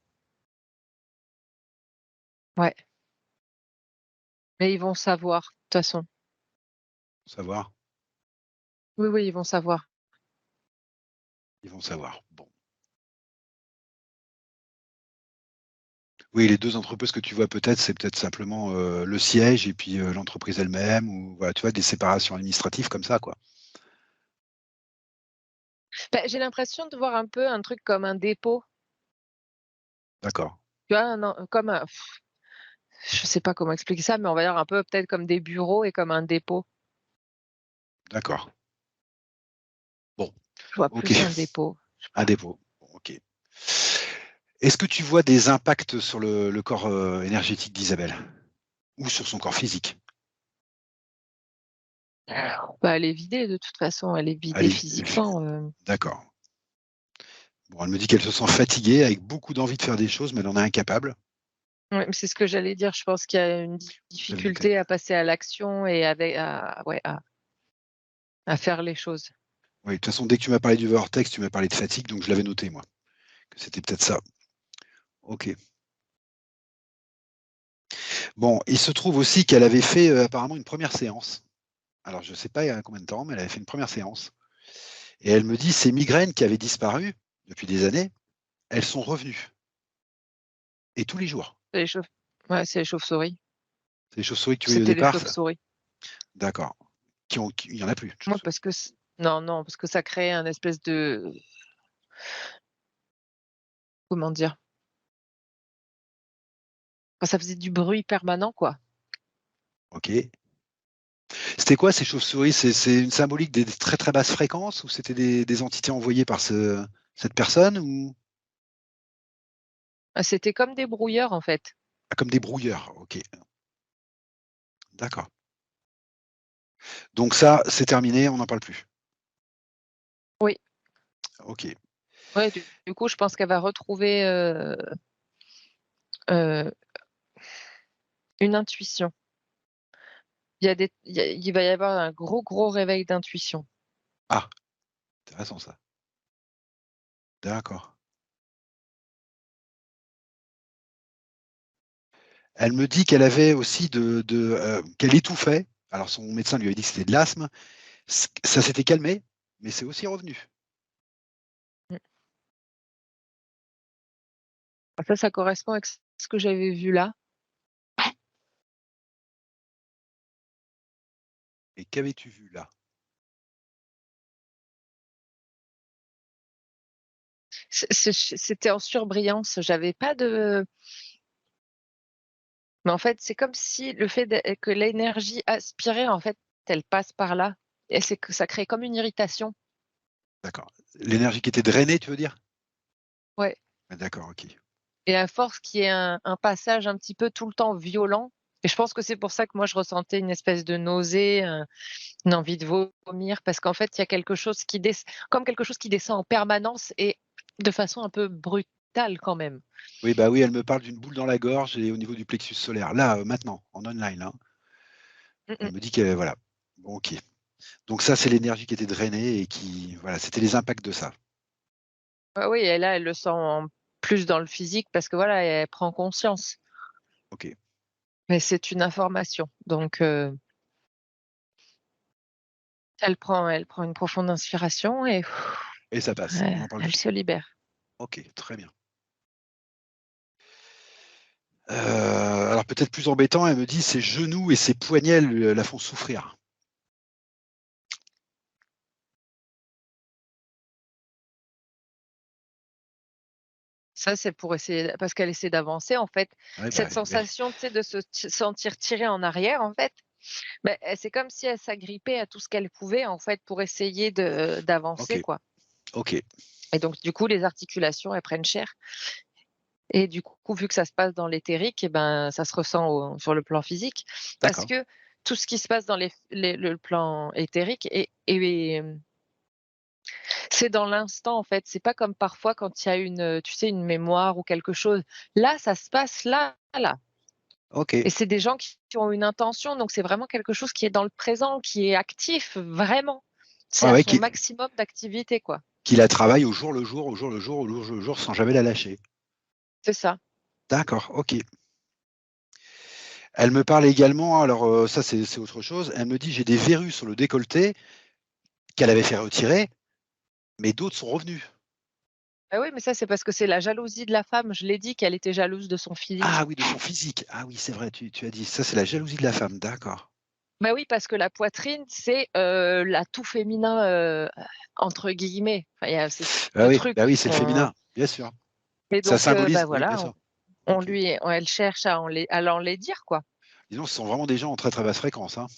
Speaker 1: ouais, mais ils vont savoir, de toute façon.
Speaker 2: savoir,
Speaker 1: Oui, oui, ils vont savoir.
Speaker 2: ils vont savoir. Bon. Oui, les 2 entreprises que tu vois peut-être, c'est peut-être simplement, le siège et puis, l'entreprise elle-même ou voilà, tu vois, des séparations administratives comme ça, quoi.
Speaker 1: J'ai l'impression de voir un peu un truc comme un dépôt,
Speaker 2: D'accord,
Speaker 1: tu vois? Comme un je sais pas comment expliquer ça, mais on va dire un peu peut-être comme des bureaux et comme un dépôt.
Speaker 2: d'accord. Bon,
Speaker 1: Je vois
Speaker 2: OK,
Speaker 1: plus un dépôt, je sais
Speaker 2: un
Speaker 1: pas.
Speaker 2: dépôt. Bon, OK. Est-ce que tu vois des impacts sur le corps, énergétique d'Isabelle? Ou sur son corps physique?
Speaker 1: Elle est vidée de toute façon, elle est vidée
Speaker 2: Allez,
Speaker 1: physiquement,
Speaker 2: d'accord. Bon, elle me dit qu'elle se sent fatiguée, avec beaucoup d'envie de faire des choses, mais elle en est incapable.
Speaker 1: ouais, mais c'est ce que j'allais dire. Je pense qu'il y a une
Speaker 2: J'avais noté.
Speaker 1: difficulté à passer à l'action et avec à ouais, à faire les choses.
Speaker 2: Oui, de toute façon, dès que tu m'as parlé du vortex, tu m'as parlé de fatigue, donc je l'avais noté moi, que c'était peut-être ça. OK. Bon, il se trouve aussi qu'elle avait fait, apparemment une première séance. Alors je ne sais pas il y a combien de temps, mais elle avait fait une première séance et elle me dit: «Ces migraines qui avaient disparu depuis des années, elles sont revenues et tous les jours».
Speaker 1: C'est les chauves Ouais, c'est les chauves-souris.
Speaker 2: C'est les chauves-souris que tu voyais au
Speaker 1: C'était les
Speaker 2: départ, ça?
Speaker 1: chauves-souris.
Speaker 2: D'accord. Il y en a plus de
Speaker 1: Moi,
Speaker 2: chauves-souris?
Speaker 1: parce que non, non, parce que ça crée un espèce de comment dire? Enfin, ça faisait du bruit permanent, quoi.
Speaker 2: OK. C'était quoi ces chauves-souris? C'est une symbolique des très, très basses fréquences ou c'était des entités envoyées par cette personne ou
Speaker 1: C'était comme des brouilleurs, en fait.
Speaker 2: ah, comme des brouilleurs? OK, d'accord. Donc ça, c'est terminé, on n'en parle plus?
Speaker 1: Oui,
Speaker 2: OK,
Speaker 1: ouais, du coup, je pense qu'elle va retrouver, heu, une intuition. Il va y avoir un gros, gros réveil d'intuition.
Speaker 2: ah, intéressant ça. D'accord. Elle me dit qu'elle avait aussi qu'elle étouffait. Alors son médecin lui avait dit que c'était de l'asthme. Ça s'était calmé, mais c'est aussi revenu.
Speaker 1: Mmh. Ah ça correspond avec ce que j'avais vu là.
Speaker 2: Et qu'avais-tu vu là?
Speaker 1: C'était en surbrillance, j'avais pas de mais en fait, c'est comme si le fait que l'énergie aspirée, en fait, elle passe par là et c'est que ça crée comme une irritation.
Speaker 2: D'accord. L'énergie qui était drainée, tu veux dire?
Speaker 1: Ouais.
Speaker 2: Ah, d'accord, ok.
Speaker 1: Et à force qu'il y ait un passage un petit peu tout le temps violent et je pense que c'est pour ça que moi je ressentais une espèce de nausée, une envie de vomir parce qu'en fait, il y a quelque chose qui comme quelque chose qui descend en permanence et de façon un peu brutale quand même.
Speaker 2: Oui, bah oui, elle me parle d'une boule dans la gorge et au niveau du plexus solaire. Là, maintenant, en online, hein.
Speaker 1: Mmh
Speaker 2: Elle
Speaker 1: mh.
Speaker 2: me dit que voilà. Bon, ok. Donc ça, c'est l'énergie qui était drainée et qui, voilà, c'était les impacts de ça.
Speaker 1: Ah oui et là, elle le sent plus dans le physique parce que voilà, elle prend conscience.
Speaker 2: Ok.
Speaker 1: Mais c'est une information donc elle prend une profonde inspiration et
Speaker 2: Et ça passe. On
Speaker 1: elle
Speaker 2: n'en parle
Speaker 1: elle
Speaker 2: plus.
Speaker 1: se libère.
Speaker 2: Ok, très bien. Alors peut-être plus embêtant, elle me dit ses genoux et ses poignets la font souffrir.
Speaker 1: Ça, c'est pour essayer parce qu'elle essaie d'avancer en fait.
Speaker 2: Ouais, bah,
Speaker 1: Cette sensation, tu sais, de se sentir tirée en arrière en fait, beh, c'est comme si elle s'agrippait à tout ce qu'elle pouvait en fait pour essayer
Speaker 2: ok,
Speaker 1: d'avancer quoi
Speaker 2: ok,
Speaker 1: et donc du coup, les articulations, elles prennent cher et du coup, vu que ça se passe dans l'éthérique et ben, ça se ressent sur le plan physique parce
Speaker 2: d'accord.
Speaker 1: que tout ce qui se passe dans le plan éthérique c'est dans l'instant, en fait. C'est pas comme parfois quand il y a tu sais, une mémoire ou quelque chose. Là, ça se passe là, là
Speaker 2: Ok.
Speaker 1: et c'est des gens qui ont une intention, donc c'est vraiment quelque chose qui est dans le présent, qui est actif, vraiment. C'est
Speaker 2: Ouais,
Speaker 1: à
Speaker 2: ouais,
Speaker 1: son maximum d'activité, quoi.
Speaker 2: qui la travaille au jour le jour, au jour le jour, au jour le jour, sans jamais la lâcher.
Speaker 1: C'est ça.
Speaker 2: D'accord, ok. Elle me parle également, alors ça c'est autre chose, elle me dit j'ai des verrues sur le décolleté qu'elle avait fait retirer, mais d'autres sont revenus.
Speaker 1: Ah oui, mais ça, c'est parce que c'est la jalousie de la femme. Je l'ai dit qu'elle était jalouse de son
Speaker 2: Ah
Speaker 1: physique.
Speaker 2: oui, de son physique. Ah oui, c'est vrai, tu as dit. Ça, c'est la jalousie de la femme, d'accord.
Speaker 1: Bah oui, parce que la poitrine, c'est, l'atout féminin, entre guillemets. Enfin, il y a c'est
Speaker 2: Ah
Speaker 1: le
Speaker 2: oui,
Speaker 1: truc
Speaker 2: bah oui, c'est le
Speaker 1: qu'on
Speaker 2: féminin, bien sûr.
Speaker 1: et
Speaker 2: Ça
Speaker 1: donc bah
Speaker 2: symbolise, oui, bien
Speaker 1: voilà,
Speaker 2: sûr.
Speaker 1: on
Speaker 2: Ok.
Speaker 1: lui elle cherche à l'enlaidir, quoi.
Speaker 2: Disons, ce sont vraiment des gens en très très basse fréquence, hein.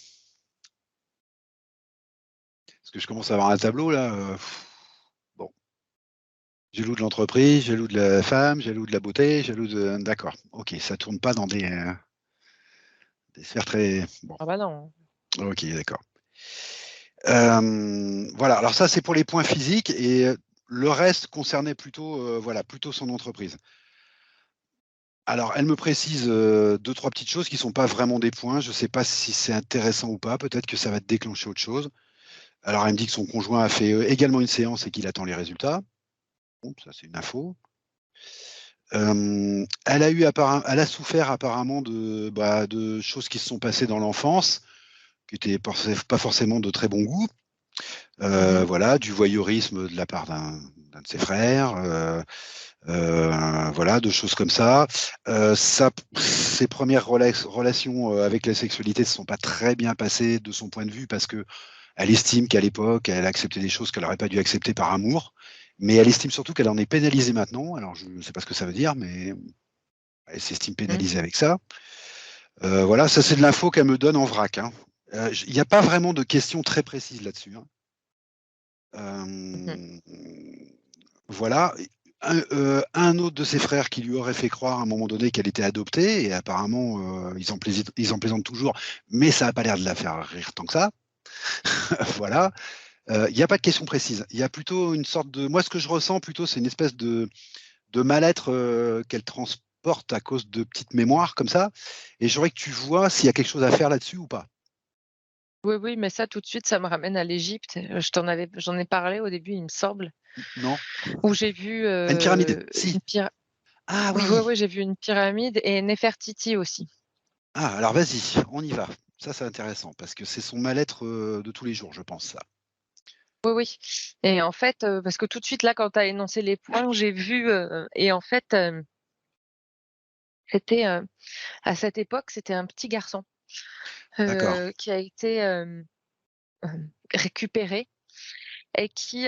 Speaker 2: Parce que je commence à avoir un tableau là. Bon, jaloux de l'entreprise, jaloux de la femme, jaloux de la beauté, jaloux de. D'accord. Ok, ça tourne pas dans des sphères très. Bon,
Speaker 1: Ah bah non.
Speaker 2: ok, d'accord. Voilà. Alors ça, c'est pour les points physiques et le reste concernait plutôt, voilà, plutôt son entreprise. Alors, elle me précise 2-3 petites choses qui sont pas vraiment des points. Je sais pas si c'est intéressant ou pas. Peut-être que ça va déclencher autre chose. Alors, elle me dit que son conjoint a fait également une séance et qu'il attend les résultats. Bon, ça, c'est une info. Elle a souffert apparemment de choses qui se sont passées dans l'enfance, qui étaient pas forcément de très bon goût.
Speaker 1: Mmh mh.
Speaker 2: Voilà, du voyeurisme de la part d'un de ses frères. Voilà, de choses comme ça. Ses premières relations avec la sexualité ne se sont pas très bien passées de son point de vue parce que elle estime qu'à l'époque, elle a accepté des choses qu'elle n'aurait pas dû accepter par amour. Mais elle estime surtout qu'elle en est pénalisée maintenant. Alors, je ne sais pas ce que ça veut dire, mais elle s'estime
Speaker 1: Mmh.
Speaker 2: pénalisée avec ça. Voilà, ça c'est de l'info qu'elle me donne en vrac, hein. Il n'y a pas vraiment de questions très précises là-dessus, hein.
Speaker 1: Mmh.
Speaker 2: Euh, voilà. Un autre de ses frères qui lui aurait fait croire à un moment donné qu'elle était adoptée, et apparemment, ils en plaisantent toujours, mais ça n'a pas l'air de la faire rire tant que ça. Voilà. Il n'y a pas de question précise. Il y a plutôt une sorte de. Moi, ce que je ressens plutôt, c'est une espèce de mal-être qu'elle transporte à cause de petites mémoires comme ça. Et j'aurais que tu vois s'il y a quelque chose à faire là-dessus ou pas.
Speaker 1: Oui, oui, mais ça tout de suite, ça me ramène à l'Égypte. J'en ai parlé au début, il me semble,
Speaker 2: Non.
Speaker 1: où j'ai vu,
Speaker 2: Une pyramide. Si. Ah
Speaker 1: Ouais,
Speaker 2: oui!
Speaker 1: ouais, j'ai vu une pyramide et Nefertiti aussi.
Speaker 2: Ah, alors vas-y, on y va. Ça, c'est intéressant parce que c'est son mal-être, de tous les jours, je pense ça.
Speaker 1: Oui, oui, et en fait, parce que tout de suite là, quand tu as énoncé les points, j'ai vu, et en fait, c'était, à cette époque, c'était un petit garçon,
Speaker 2: D'accord,
Speaker 1: qui a été, récupéré et qui,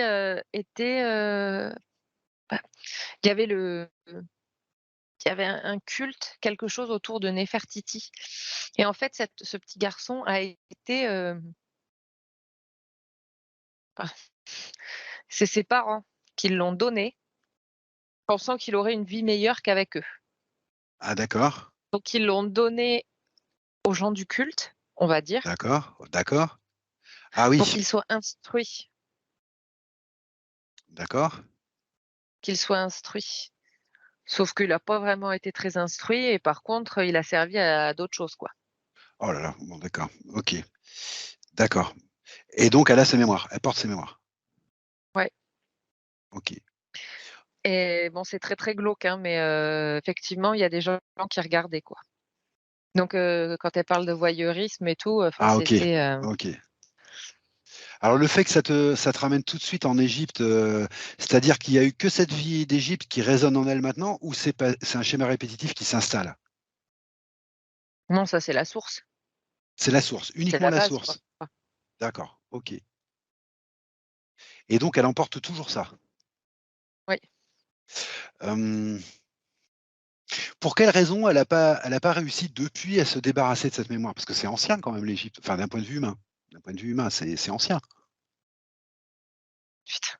Speaker 1: était, bah, il y avait il y avait un culte, quelque chose autour de Néfertiti, et en fait, ce petit garçon a été, bah, c'est ses parents qui l'ont donné, pensant qu'il aurait une vie meilleure qu'avec eux.
Speaker 2: ah d'accord,
Speaker 1: Donc ils l'ont donné aux gens du culte, on va dire,
Speaker 2: d'accord, d'accord. Ah
Speaker 1: pour
Speaker 2: oui,
Speaker 1: qu'il soit instruit,
Speaker 2: d'accord.
Speaker 1: qu'il soit instruit. Sauf qu'il a pas vraiment été très instruit et par contre, il a servi à d'autres choses, quoi.
Speaker 2: Oh là là, bon d'accord, OK, d'accord et donc elle a ses mémoires, elle porte ses mémoires?
Speaker 1: Ouais,
Speaker 2: OK.
Speaker 1: et bon, c'est très, très glauque, hein, mais effectivement, il y a des gens qui regardaient, quoi. Donc quand elle parle de voyeurisme et tout, enfin,
Speaker 2: Ah OK,
Speaker 1: c'était,
Speaker 2: OK. Alors le fait que ça te ramène tout de suite en Égypte, c'est-à-dire qu'il y a eu que cette vie d'Égypte qui résonne en elle maintenant ou c'est un schéma répétitif qui s'installe?
Speaker 1: non, ça, c'est la source,
Speaker 2: C'est la source,
Speaker 1: c'est
Speaker 2: uniquement
Speaker 1: la
Speaker 2: la
Speaker 1: base, quoi.
Speaker 2: source? D'accord, OK et donc elle emporte toujours ça?
Speaker 1: Oui.
Speaker 2: Hem, pour quelle raison elle a pas réussi depuis à se débarrasser de cette mémoire? Parce que c'est ancien quand même l'Égypte, enfin d'un point de vue humain. D'un point de vue humain, c'est ancien.
Speaker 1: Putain.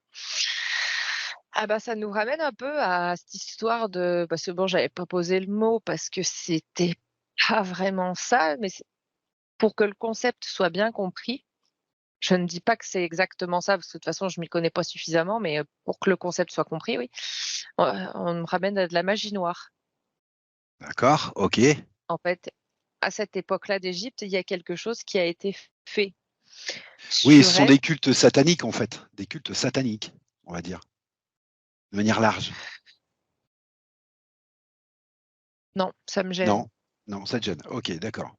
Speaker 1: Ah bah, ça nous ramène un peu à cette histoire de, parce que bon, j'avais pas posé le mot parce que c'était pas vraiment ça, mais c'est pour que le concept soit bien compris. Je ne dis pas que c'est exactement ça, parce que de toute façon, je m'y connais pas suffisamment, mais pour que le concept soit compris, oui. On me ramène à de la magie noire.
Speaker 2: D'accord, OK.
Speaker 1: En fait, à cette époque-là d'Égypte, il y a quelque chose qui a été fait
Speaker 2: Oui, ce
Speaker 1: sur
Speaker 2: sont
Speaker 1: elle.
Speaker 2: des cultes sataniques en fait, des cultes sataniques, on va dire, de manière large.
Speaker 1: Non, ça me gêne.
Speaker 2: Non? Non, ça te gêne. OK, d'accord.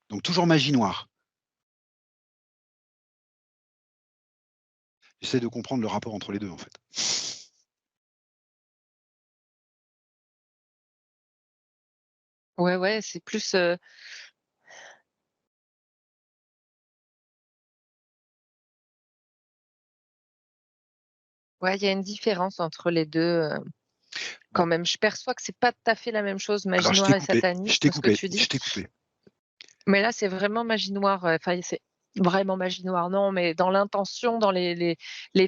Speaker 2: Donc toujours magie noire. J'essaie de comprendre le rapport entre les 2 en fait.
Speaker 1: Ouais, ouais, c'est plus, ouais, il y a une différence entre les 2,
Speaker 2: Bon,
Speaker 1: quand même. Je perçois que c'est pas tout à fait la même chose, magie
Speaker 2: alors
Speaker 1: noire et satanisme, ce que tu
Speaker 2: je
Speaker 1: dis.
Speaker 2: t'ai coupé.
Speaker 1: Mais là, c'est vraiment magie noire, enfin, c'est vraiment magie noire, non, mais dans l'intention, dans les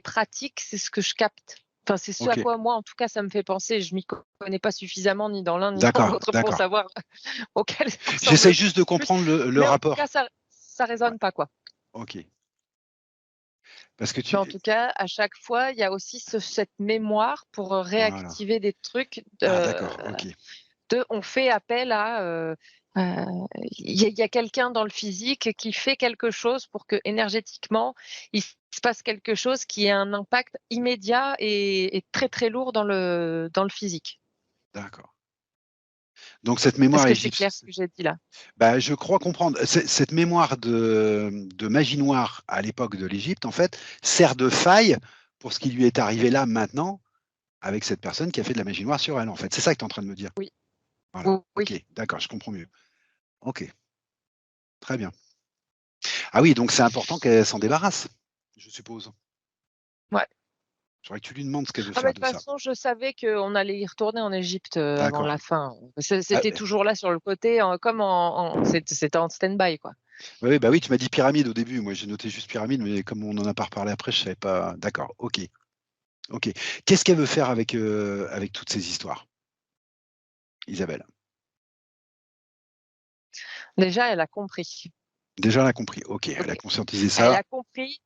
Speaker 1: pratiques, c'est ce que je capte. Enfin, c'est ce à
Speaker 2: OK,
Speaker 1: quoi moi, en tout cas, ça me fait penser. Je m'y connais pas suffisamment ni dans l'un ni dans
Speaker 2: d'accord,
Speaker 1: l'autre pour
Speaker 2: d'accord.
Speaker 1: savoir auquel ça
Speaker 2: J'essaie
Speaker 1: ressemble
Speaker 2: juste de
Speaker 1: plus.
Speaker 2: comprendre le
Speaker 1: Mais en tout cas,
Speaker 2: rapport.
Speaker 1: ça
Speaker 2: Ouais,
Speaker 1: résonne pas, quoi.
Speaker 2: OK. Parce que
Speaker 1: Mais
Speaker 2: tu
Speaker 1: en tout cas, à chaque fois, il y a aussi cette mémoire pour,
Speaker 2: voilà.
Speaker 1: réactiver des trucs
Speaker 2: Ah d'accord, OK.
Speaker 1: on fait appel à, il y a quelqu'un dans le physique qui fait quelque chose pour que énergétiquement, il se passe quelque chose qui ait un impact immédiat et très, très lourd dans le physique.
Speaker 2: D'accord. Donc cette
Speaker 1: Est-ce
Speaker 2: mémoire
Speaker 1: que c'est clair ce
Speaker 2: égyptienne,
Speaker 1: que j'ai dit là?
Speaker 2: bah, je crois comprendre. Cette mémoire de magie noire à l'époque de l'Égypte, en fait, sert de faille pour ce qui lui est arrivé là, maintenant, avec cette personne qui a fait de la magie noire sur elle, en fait. C'est ça que tu es en train de me dire?
Speaker 1: Oui,
Speaker 2: Voilà. OK,
Speaker 1: oui,
Speaker 2: d'accord, je comprends mieux. OK, très bien. Ah oui, donc c'est important qu'elle s'en débarrasse, je suppose?
Speaker 1: ouais.
Speaker 2: Faudrait que tu lui demandes ce qu'elle veut
Speaker 1: Ah, mais
Speaker 2: faire
Speaker 1: de toute
Speaker 2: de ça.
Speaker 1: façon, je savais qu'on allait y retourner en Égypte, avant
Speaker 2: D'accord.
Speaker 1: la fin.
Speaker 2: Ah,
Speaker 1: C'était toujours là sur le côté, comme c'était en stand-by, quoi.
Speaker 2: oui, bah, oui, tu m'as dit pyramide au début. Moi, j'ai noté juste pyramide, mais comme on en a pas reparlé après, je savais pas. D'accord, OK, OK. Qu'est-ce qu'elle veut faire avec toutes ces histoires, Isabelle?
Speaker 1: Déjà, elle a compris.
Speaker 2: Déjà, elle a compris. OK, elle a
Speaker 1: OK.
Speaker 2: conscientisé
Speaker 1: Elle
Speaker 2: ça.
Speaker 1: a compris,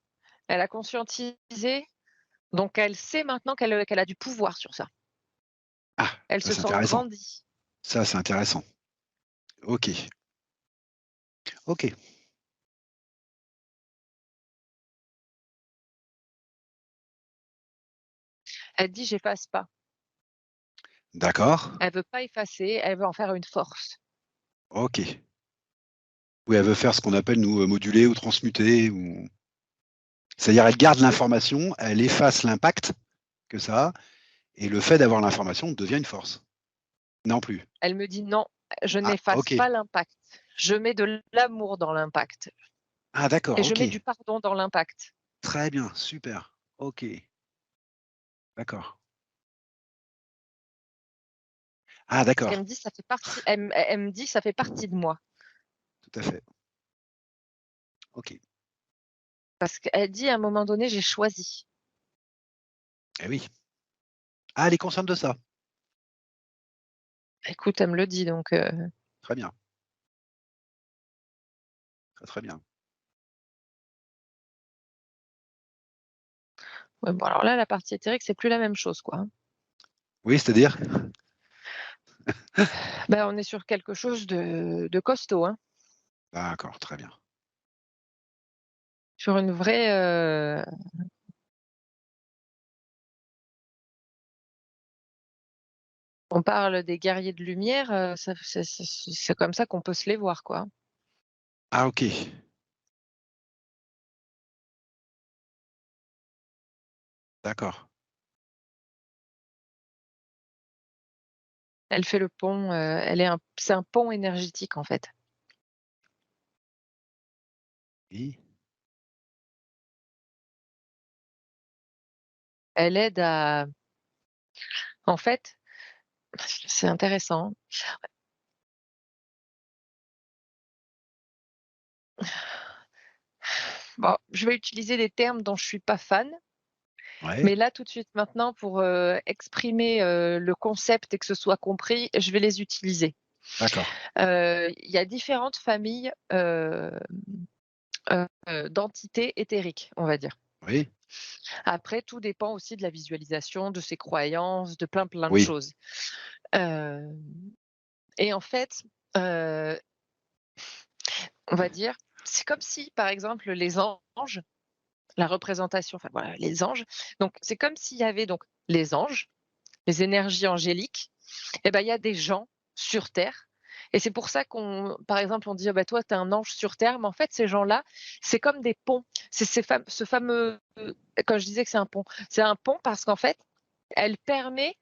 Speaker 1: elle a conscientisé, donc elle sait maintenant qu'elle a du pouvoir sur ça.
Speaker 2: Ah,
Speaker 1: Elle
Speaker 2: ça,
Speaker 1: se
Speaker 2: c'est
Speaker 1: sent
Speaker 2: intéressant.
Speaker 1: grandie.
Speaker 2: Ça, c'est intéressant. OK, OK.
Speaker 1: Elle dit: «J'efface pas».
Speaker 2: D'accord.
Speaker 1: Elle veut pas effacer, elle veut en faire une force.
Speaker 2: OK. Oui, elle veut faire ce qu'on appelle nous, moduler ou transmuter ou c'est-à-dire elle garde l'information, elle efface l'impact que ça a et le fait d'avoir l'information devient une force. Non plus?
Speaker 1: Elle me dit: «Non, je
Speaker 2: Ah
Speaker 1: n'efface
Speaker 2: OK.
Speaker 1: pas l'impact. Je mets de l'amour dans l'impact
Speaker 2: Ah d'accord,
Speaker 1: et je
Speaker 2: OK.
Speaker 1: mets du pardon dans l'impact».
Speaker 2: Très bien, super. OK, d'accord. Ah
Speaker 1: Parce qu'elle
Speaker 2: d'accord,
Speaker 1: me dit: «Ça fait partie», elle me dit: «Ça fait partie de moi».
Speaker 2: tout à fait. OK.
Speaker 1: Parce qu'elle dit à un moment donné: «J'ai choisi».
Speaker 2: Eh oui. Ah, elle est consciente de ça?
Speaker 1: Écoute, elle me le dit donc
Speaker 2: Très bien, très, très bien.
Speaker 1: ouais, bon alors là, la partie éthérique, c'est plus la même chose, quoi, hein.
Speaker 2: Oui, c'est-à-dire?
Speaker 1: Bah, on est sur quelque chose de costaud, hein.
Speaker 2: D'accord, très bien.
Speaker 1: Sur une vraie, on parle des guerriers de lumière, ça c'est comme ça qu'on peut se les voir, quoi, hein.
Speaker 2: Ah OK, d'accord.
Speaker 1: Elle fait le pont, c'est un pont énergétique, en fait.
Speaker 2: Oui,
Speaker 1: Elle aide à en fait, c'est intéressant. Bon, je vais utiliser des termes dont je suis pas fan,
Speaker 2: ouais,
Speaker 1: mais là, tout de suite, maintenant, pour, exprimer, le concept et que ce soit compris, je vais les utiliser.
Speaker 2: d'accord.
Speaker 1: Il y a différentes familles, d'entités éthériques, on va dire.
Speaker 2: Oui,
Speaker 1: Après, tout dépend aussi de la visualisation, de ses croyances, de plein, plein de
Speaker 2: oui,
Speaker 1: choses. Hem et en fait, heu, on va dire, c'est comme si, par exemple, les anges, la représentation, enfin voilà, les anges, donc c'est comme s'il y avait donc les anges, les énergies angéliques, et ben, il y a des gens sur terre et c'est pour ça qu'on par exemple, on dit: «Ah bah, toi, tu es un ange sur terre», mais en fait, ces gens-là, c'est comme des ponts. C'est ce fameux, quand je disais que c'est un pont parce qu'en fait, elle permet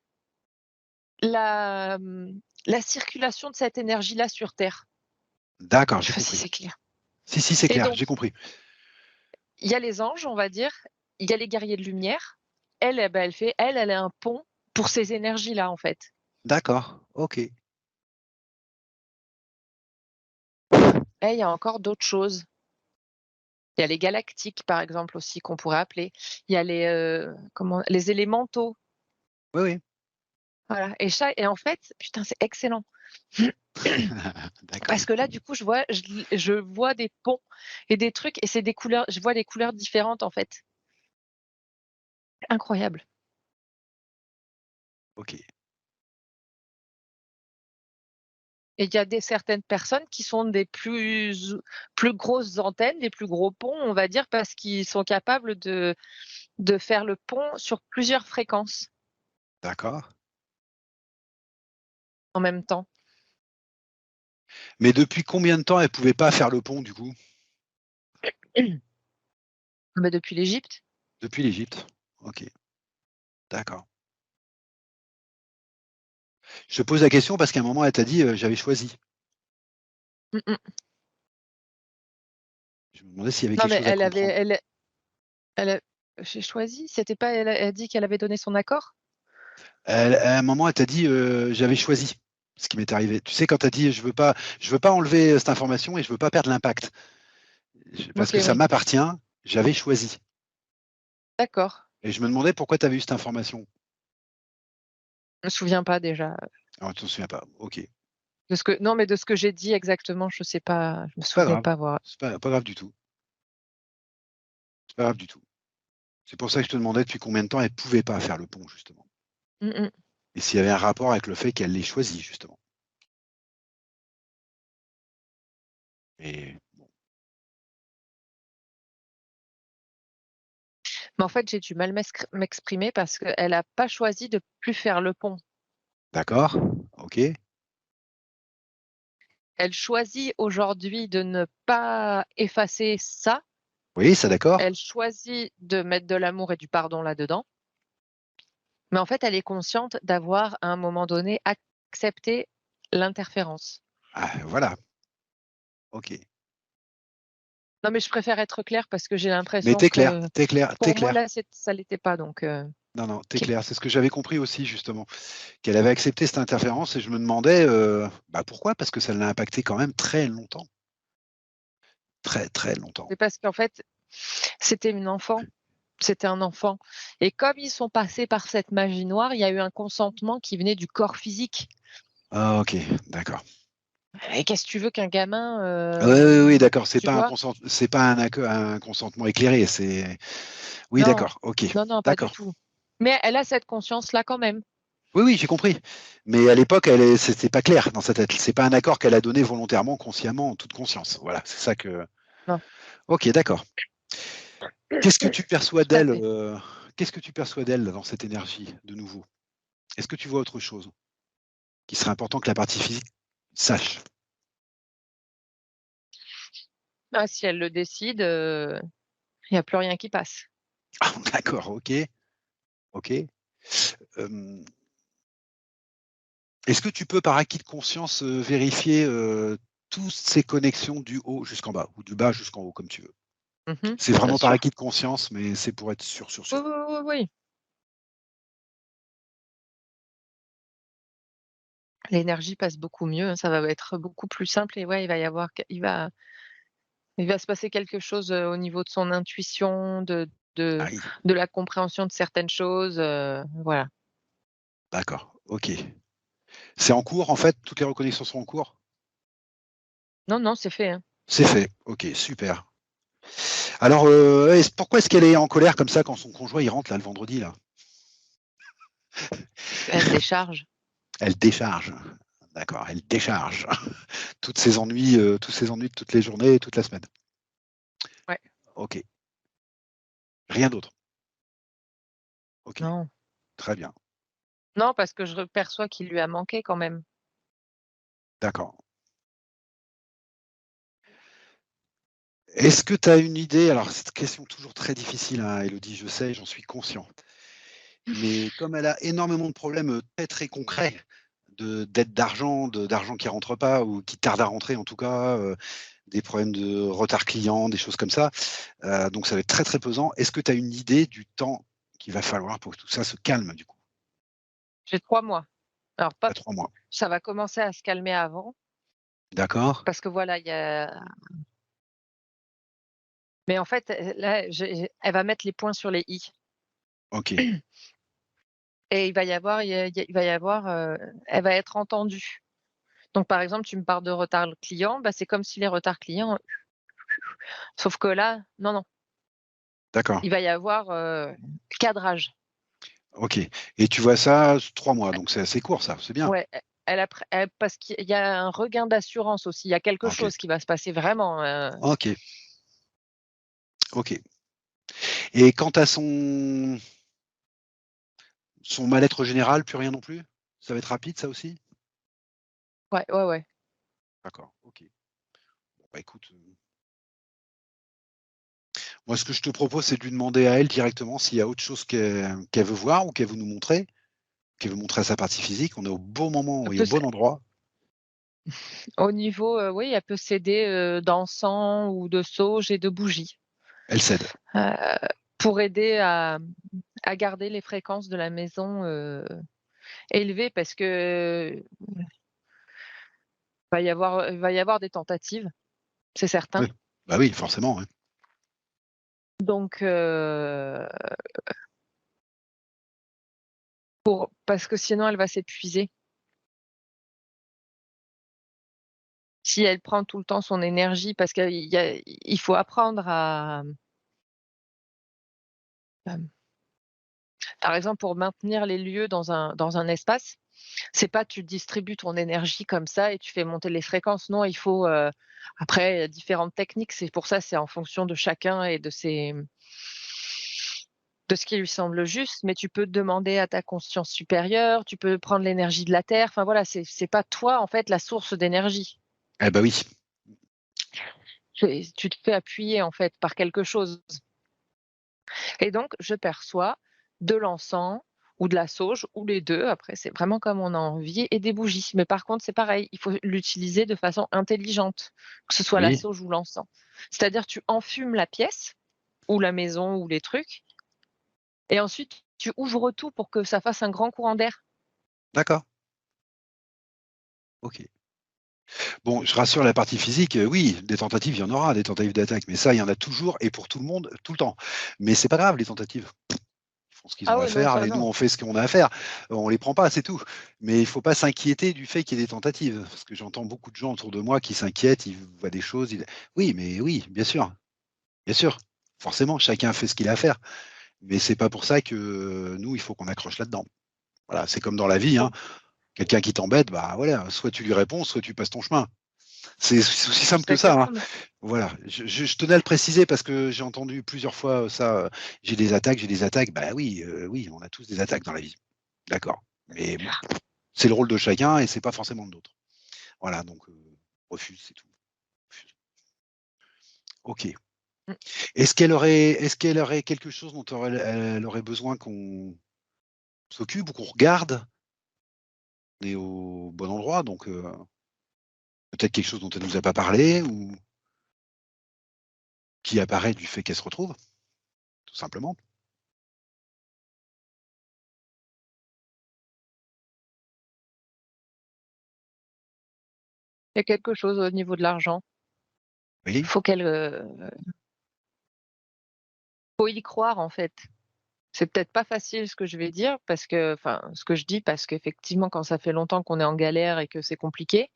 Speaker 1: la circulation de cette énergie-là sur terre.
Speaker 2: d'accord,
Speaker 1: Je
Speaker 2: j'ai
Speaker 1: sais pas si
Speaker 2: compris.
Speaker 1: c'est clair?
Speaker 2: Si, si, c'est
Speaker 1: Et
Speaker 2: clair,
Speaker 1: donc,
Speaker 2: j'ai compris.
Speaker 1: il y a les anges, on va dire, il y a les guerriers de lumière. Elle, eh bah, elle est un pont pour ces énergies-là, en fait.
Speaker 2: D'accord, OK.
Speaker 1: Et il y a encore d'autres choses. Il y a les galactiques, par exemple, aussi, qu'on pourrait appeler. Il y a les élémentaux,
Speaker 2: Oui, oui.
Speaker 1: voilà et en fait, putain, c'est excellent.
Speaker 2: D'accord.
Speaker 1: Parce que là, du coup, je vois des ponts et des trucs et c'est des couleurs je vois des couleurs différentes, en fait. Incroyable.
Speaker 2: OK.
Speaker 1: Et il y a certaines personnes qui sont des plus grosses antennes, des plus gros ponts, on va dire, parce qu'ils sont capables de faire le pont sur plusieurs fréquences
Speaker 2: D'accord.
Speaker 1: en même temps.
Speaker 2: Mais depuis combien de temps elle pouvait pas faire le pont du coup?
Speaker 1: Bah, depuis l'Égypte.
Speaker 2: Depuis l'Égypte? OK, d'accord. Je te pose la question parce qu'à un moment elle t'a dit, «J'avais choisi».
Speaker 1: Mmh mh.
Speaker 2: Je me demandais s'il y avait
Speaker 1: Non,
Speaker 2: quelque
Speaker 1: mais
Speaker 2: chose à comprendre.
Speaker 1: elle a j'ai choisi, c'était pas elle a dit qu'elle avait donné son accord?
Speaker 2: Elle à un moment elle t'a dit, «J'avais choisi», ce qui m'est arrivé. Tu sais quand tu as dit: «Je veux pas enlever, cette information et je veux pas perdre l'impact. Parce que
Speaker 1: OK,
Speaker 2: ça
Speaker 1: oui,
Speaker 2: m'appartient, j'avais choisi»
Speaker 1: d'accord.
Speaker 2: et je me demandais pourquoi tu avais eu cette information.
Speaker 1: Je me souviens pas déjà,
Speaker 2: Alors tu t'en souviens pas, OK.
Speaker 1: de ce que non, mais de ce que j'ai dit exactement, je sais pas, je me
Speaker 2: C'est pas
Speaker 1: souviens
Speaker 2: grave,
Speaker 1: pas avoir
Speaker 2: c'est pas grave du tout, c'est pas grave du tout. C'est pour ça que je te demandais depuis combien de temps elle pouvait pas faire le pont justement
Speaker 1: mmh mh.
Speaker 2: et s'il y avait un rapport avec le fait qu'elle l'ait choisi justement et bon,
Speaker 1: Mais en fait, j'ai du mal m'exprimer parce qu'elle a pas choisi de plus faire le pont.
Speaker 2: D'accord. OK.
Speaker 1: Elle choisit aujourd'hui de ne pas effacer ça.
Speaker 2: Oui, ça d'accord.
Speaker 1: Elle choisit de mettre de l'amour et du pardon là-dedans. Mais en fait, elle est consciente d'avoir, à un moment donné, accepté l'interférence.
Speaker 2: Ah, voilà. OK.
Speaker 1: Non, mais je préfère être claire parce que j'ai
Speaker 2: Mais
Speaker 1: l'impression
Speaker 2: tu clair,
Speaker 1: que
Speaker 2: tu clair, tu
Speaker 1: pour moi,
Speaker 2: clair.
Speaker 1: là, ça l'était pas donc
Speaker 2: Non, non, tu
Speaker 1: OK.
Speaker 2: clair. C'est ce que j'avais compris aussi justement, qu'elle avait accepté cette interférence et je me demandais, bah, pourquoi? Parce que ça l'a impacté quand même très longtemps. Très, très longtemps.
Speaker 1: C'est parce qu'en fait, c'était une enfant, c'était un enfant et comme ils sont passés par cette magie noire, il y a eu un consentement qui venait du corps physique
Speaker 2: Ah OK, d'accord.
Speaker 1: et qu'est-ce que tu veux qu'un gamin,
Speaker 2: Oui, oui, oui, d'accord,
Speaker 1: tu vois?
Speaker 2: c'est pas un consentement éclairé, c'est oui,
Speaker 1: Non,
Speaker 2: d'accord, OK,
Speaker 1: non, non, pas du
Speaker 2: d'accord.
Speaker 1: tout. Mais elle a cette conscience-là quand même.
Speaker 2: Oui, oui, j'ai compris. Mais à l'époque, c'était pas clair dans sa tête. C'est pas un accord qu'elle a donné volontairement, consciemment, en toute conscience. Voilà, c'est ça que
Speaker 1: Non.
Speaker 2: OK, d'accord. Qu'est-ce que tu perçois
Speaker 1: Tout à
Speaker 2: d'elle,
Speaker 1: fait.
Speaker 2: qu'est-ce que tu perçois d'elle, là, dans cette énergie, de nouveau? Est-ce que tu vois autre chose qui serait important que la partie physique sache?
Speaker 1: Ah, si elle le décide, il y a plus rien qui passe.
Speaker 2: Ah d'accord, OK, OK. Hem, est-ce que tu peux, par acquis de conscience, vérifier, toutes ces connexions du haut jusqu'en bas ou du bas jusqu'en haut, comme tu veux?
Speaker 1: Mmh.
Speaker 2: C'est
Speaker 1: Bien
Speaker 2: vraiment par
Speaker 1: sûr.
Speaker 2: acquis de conscience, mais c'est pour être sûr, sûr,
Speaker 1: Oui,
Speaker 2: sûr.
Speaker 1: oui, oui, oui. L'énergie passe beaucoup mieux, hein, ça va être beaucoup plus simple et ouais, il va y avoir il va se passer quelque chose, au niveau de son intuition, de
Speaker 2: Aïe,
Speaker 1: de la compréhension de certaines choses, voilà.
Speaker 2: d'accord, OK. C'est en cours, en fait? Toutes les reconnaissances sont en cours?
Speaker 1: Non, non, c'est fait, hein.
Speaker 2: C'est fait. OK, super. Alors, pourquoi est-ce qu'elle est en colère comme ça quand son conjoint il rentre là, le vendredi là?
Speaker 1: Elle décharge.
Speaker 2: Elle décharge. D'accord, elle décharge tous ses ennuis de toutes les journées et toute la semaine.
Speaker 1: Ouais.
Speaker 2: OK, rien d'autre? OK,
Speaker 1: Non.
Speaker 2: très bien,
Speaker 1: Non, parce que je perçois qu'il lui a manqué quand même.
Speaker 2: d'accord. Est-ce que tu as une idée alors cette question toujours très difficile, hein, Élodie, je sais, j'en suis conscient. Mais comme elle a énormément de problèmes, très, très concrets de dettes d'argent, d'argent qui rentre pas ou qui tarde à rentrer en tout cas, des problèmes de retard client, des choses comme ça, donc ça va être très, très pesant. Est-ce que tu as une idée du temps qu'il va falloir pour que tout ça se calme du coup?
Speaker 1: J'ai 3 mois. Alors pas
Speaker 2: À 3 mois.
Speaker 1: ça va commencer à se calmer avant
Speaker 2: D'accord,
Speaker 1: parce que voilà, il y a mais en fait, là, elle va mettre les points sur les i
Speaker 2: OK,
Speaker 1: et il va y avoir, elle va être entendue. Donc par exemple, tu me parles de retard client, bah, c'est comme si les retards clients sauf que là, non, non,
Speaker 2: d'accord,
Speaker 1: il va y avoir, cadrage.
Speaker 2: OK et tu vois ça 3 mois, donc c'est assez court ça, c'est bien.
Speaker 1: Ouais, elle parce qu'il y a un regain d'assurance aussi, il y a quelque
Speaker 2: OK,
Speaker 1: chose qui va se passer vraiment,
Speaker 2: OK, OK et quant à son mal-être général, plus rien non plus? Ça va être rapide ça aussi?
Speaker 1: ouais, ouais, ouais.
Speaker 2: D'accord, OK. Bon bah écoute, moi ce que je te propose, c'est de lui demander à elle directement s'il y a autre chose qu'elle veut voir ou qu'elle veut nous montrer, qu'elle veut montrer à sa partie physique. On est au bon moment
Speaker 1: Elle
Speaker 2: et
Speaker 1: peut
Speaker 2: au
Speaker 1: s
Speaker 2: bon endroit.
Speaker 1: Au niveau, oui, elle peut s'aider, d'encens ou de sauge et de bougies,
Speaker 2: Elle cède.
Speaker 1: heu, pour aider à garder les fréquences de la maison, élevées parce que il va y avoir des tentatives, c'est certain.
Speaker 2: Oui. Bah oui, forcément, ouais.
Speaker 1: Donc parce que sinon elle va s'épuiser. Si elle prend tout le temps son énergie parce il faut apprendre à, par exemple, pour maintenir les lieux dans un espace, c'est pas tu distribues ton énergie comme ça et tu fais monter les fréquences. Non, il faut, après il y a différentes techniques, c'est pour ça, c'est en fonction de chacun et de ses de ce qui lui semble juste, mais tu peux demander à ta conscience supérieure, tu peux prendre l'énergie de la terre, enfin voilà, c'est pas toi, en fait, la source d'énergie.
Speaker 2: Eh ben oui,
Speaker 1: Tu te fais appuyer, en fait, par quelque chose et donc je perçois de l'encens ou de la sauge ou les 2. Après c'est vraiment comme on a envie et des bougies. Mais par contre, c'est pareil, il faut l'utiliser de façon intelligente, que ce soit la
Speaker 2: oui,
Speaker 1: sauge ou l'encens. C'est-à-dire tu enfumes la pièce ou la maison ou les trucs et ensuite tu ouvres tout pour que ça fasse un grand courant d'air.
Speaker 2: d'accord, OK. Bon, je rassure la partie physique, oui, des tentatives, il y en aura, des tentatives d'attaque, mais ça, il y en a toujours et pour tout le monde, tout le temps. Mais c'est pas grave les tentatives. Ils font ce qu'ils
Speaker 1: Ah
Speaker 2: ont à
Speaker 1: ouais, non,
Speaker 2: faire
Speaker 1: ça
Speaker 2: et nous,
Speaker 1: non.
Speaker 2: on fait ce qu'on a à faire. On les prend pas, c'est tout. Mais il faut pas s'inquiéter du fait qu'il y ait des tentatives, parce que j'entends beaucoup de gens autour de moi qui s'inquiètent, ils voient des choses, ils oui, mais oui, bien sûr. Forcément, chacun fait ce qu'il a à faire. Mais c'est pas pour ça que, nous, il faut qu'on accroche là-dedans. Voilà, c'est comme dans la vie, hein. Quelqu'un qui t'embête, bah, voilà, soit tu lui réponds, soit tu passes ton chemin. C'est aussi simple
Speaker 1: C'est
Speaker 2: que ça, hein.
Speaker 1: exactement
Speaker 2: Voilà, je tenais à le préciser parce que j'ai entendu plusieurs fois, ça, j'ai des attaques. Bah oui, oui, on a tous des attaques dans la vie. D'accord. Mais bon, c'est le rôle de chacun et c'est pas forcément de l'autre. Voilà, donc refuse, c'est tout. Refuse. OK.
Speaker 1: mmh.
Speaker 2: Est-ce qu'elle aurait quelque chose dont elle aurait besoin qu'on s'occupe ou qu'on regarde? On est au bon endroit, donc peut-être quelque chose dont elle nous a pas parlé ou qui apparaît du fait qu'elle se retrouve, tout simplement.
Speaker 1: Il y a quelque chose au niveau de l'argent.
Speaker 2: Oui,
Speaker 1: Faut qu'elle, faut y croire en fait. C'est peut-être pas facile ce que je vais dire parce que enfin, ce que je dis parce qu'effectivement quand ça fait longtemps qu'on est en galère et que c'est compliqué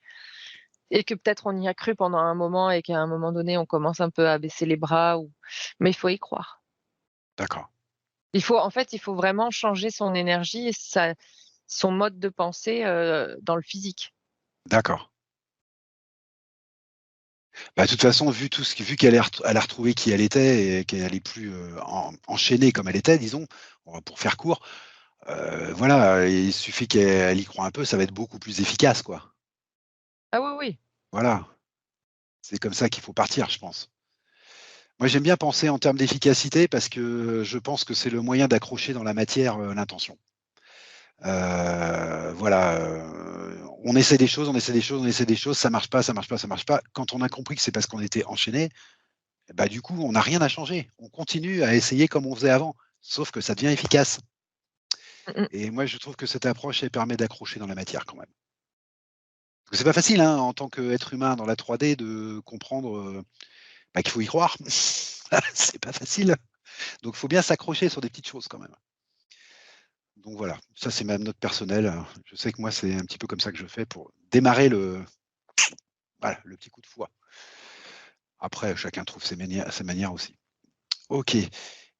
Speaker 1: et que peut-être on y a cru pendant un moment et qu'à un moment donné on commence un peu à baisser les bras ou mais il faut y croire.
Speaker 2: d'accord,
Speaker 1: Il faut en fait, il faut vraiment changer son énergie et sa son mode de pensée, dans le physique.
Speaker 2: d'accord. Bah, de toute façon, vu qu'elle a retrouvé qui elle était et qu'elle est plus, enchaînée comme elle était, disons, pour faire court, voilà, il suffit qu'elle y croit un peu, ça va être beaucoup plus efficace, quoi.
Speaker 1: Ah oui, oui.
Speaker 2: Voilà, c'est comme ça qu'il faut partir, je pense. Moi, j'aime bien penser en termes d'efficacité parce que je pense que c'est le moyen d'accrocher dans la matière, l'intention. Voilà, on essaie des choses, on essaie des choses, on essaie des choses, ça marche pas, ça marche pas, ça marche pas. Quand on a compris que c'est parce qu'on était enchaîné, bah, du coup, on n'a rien à changer. On continue à essayer comme on faisait avant, sauf que ça devient efficace.
Speaker 1: Mmh mh.
Speaker 2: Et moi, je trouve que cette approche, elle permet d'accrocher dans la matière quand même. Parce que c'est pas facile, hein, en tant qu'être humain dans la 3D de comprendre, bah, qu'il faut y croire. C'est pas facile. Donc il faut bien s'accrocher sur des petites choses quand même. Donc voilà, ça c'est ma note personnelle. Je sais que moi, c'est un petit peu comme ça que je fais pour démarrer voilà, le petit coup de foi. Après, chacun trouve ses manières aussi. OK.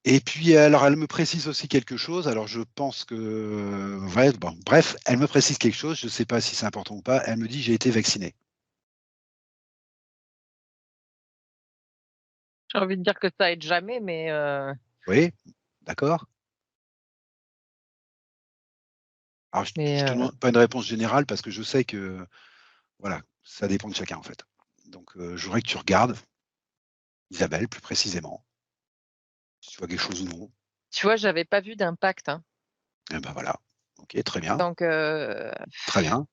Speaker 2: Et puis, alors elle me précise aussi quelque chose, alors je pense que ouais, bon, bref, elle me précise quelque chose, je ne sais pas si c'est important ou pas, elle me dit: «J'ai été vaccinée».
Speaker 1: J'ai envie de dire que ça aide jamais, mais
Speaker 2: Oui, d'accord. Alors je
Speaker 1: mais
Speaker 2: te demande pas une réponse générale parce que je sais que, voilà, ça dépend de chacun en fait. Donc, je voudrais que tu regardes, Isabelle, plus précisément, si tu vois quelque chose ou non.
Speaker 1: tu vois, j'avais pas vu d'impact, hein.
Speaker 2: Et ben voilà. OK, très bien,
Speaker 1: Donc
Speaker 2: très bien.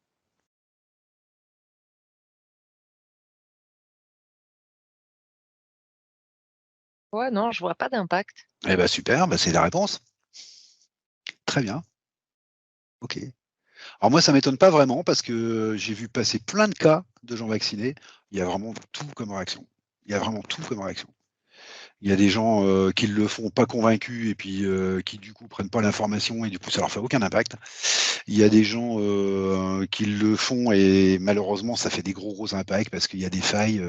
Speaker 1: ouais, non, je vois pas d'impact.
Speaker 2: Eh ben super, bah, c'est la réponse. Très bien, OK. Alors moi, ça m'étonne pas vraiment parce que j'ai vu passer plein de cas de gens vaccinés. Il y a vraiment tout comme réaction. Il y a vraiment tout comme réaction. Il y a des gens, qui le font pas convaincus et puis, qui du coup prennent pas l'information et du coup ça leur fait aucun impact. Il y a des gens, qui le font et malheureusement ça fait des gros impacts parce qu'il y a des failles,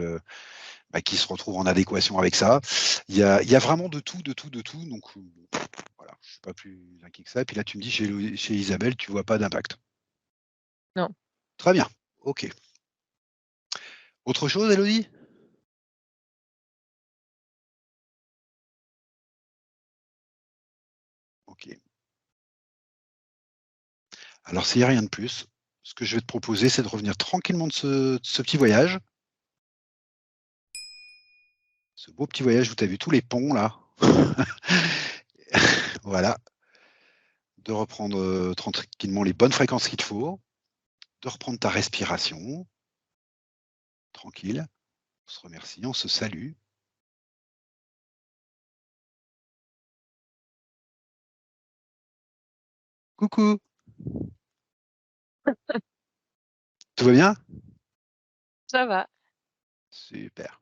Speaker 2: bah, qui se retrouvent en adéquation avec ça. Il y a vraiment de tout, de tout, de tout donc, voilà, je suis pas plus inquiet que ça. Et puis là tu me dis chez Isabelle, tu vois pas d'impact.
Speaker 1: Non.
Speaker 2: Très bien, OK. Autre chose, Elodie? Alors, s'il n'y a rien de plus, ce que je vais te proposer, c'est de revenir tranquillement de ce petit voyage. Ce beau petit voyage où tu as vu tous les ponts, là. Voilà. De reprendre tranquillement les bonnes fréquences qu'il te faut. De reprendre ta respiration. Tranquille. On se remercie, on se salue. Coucou. Tout va bien?
Speaker 1: Ça va.
Speaker 2: Super.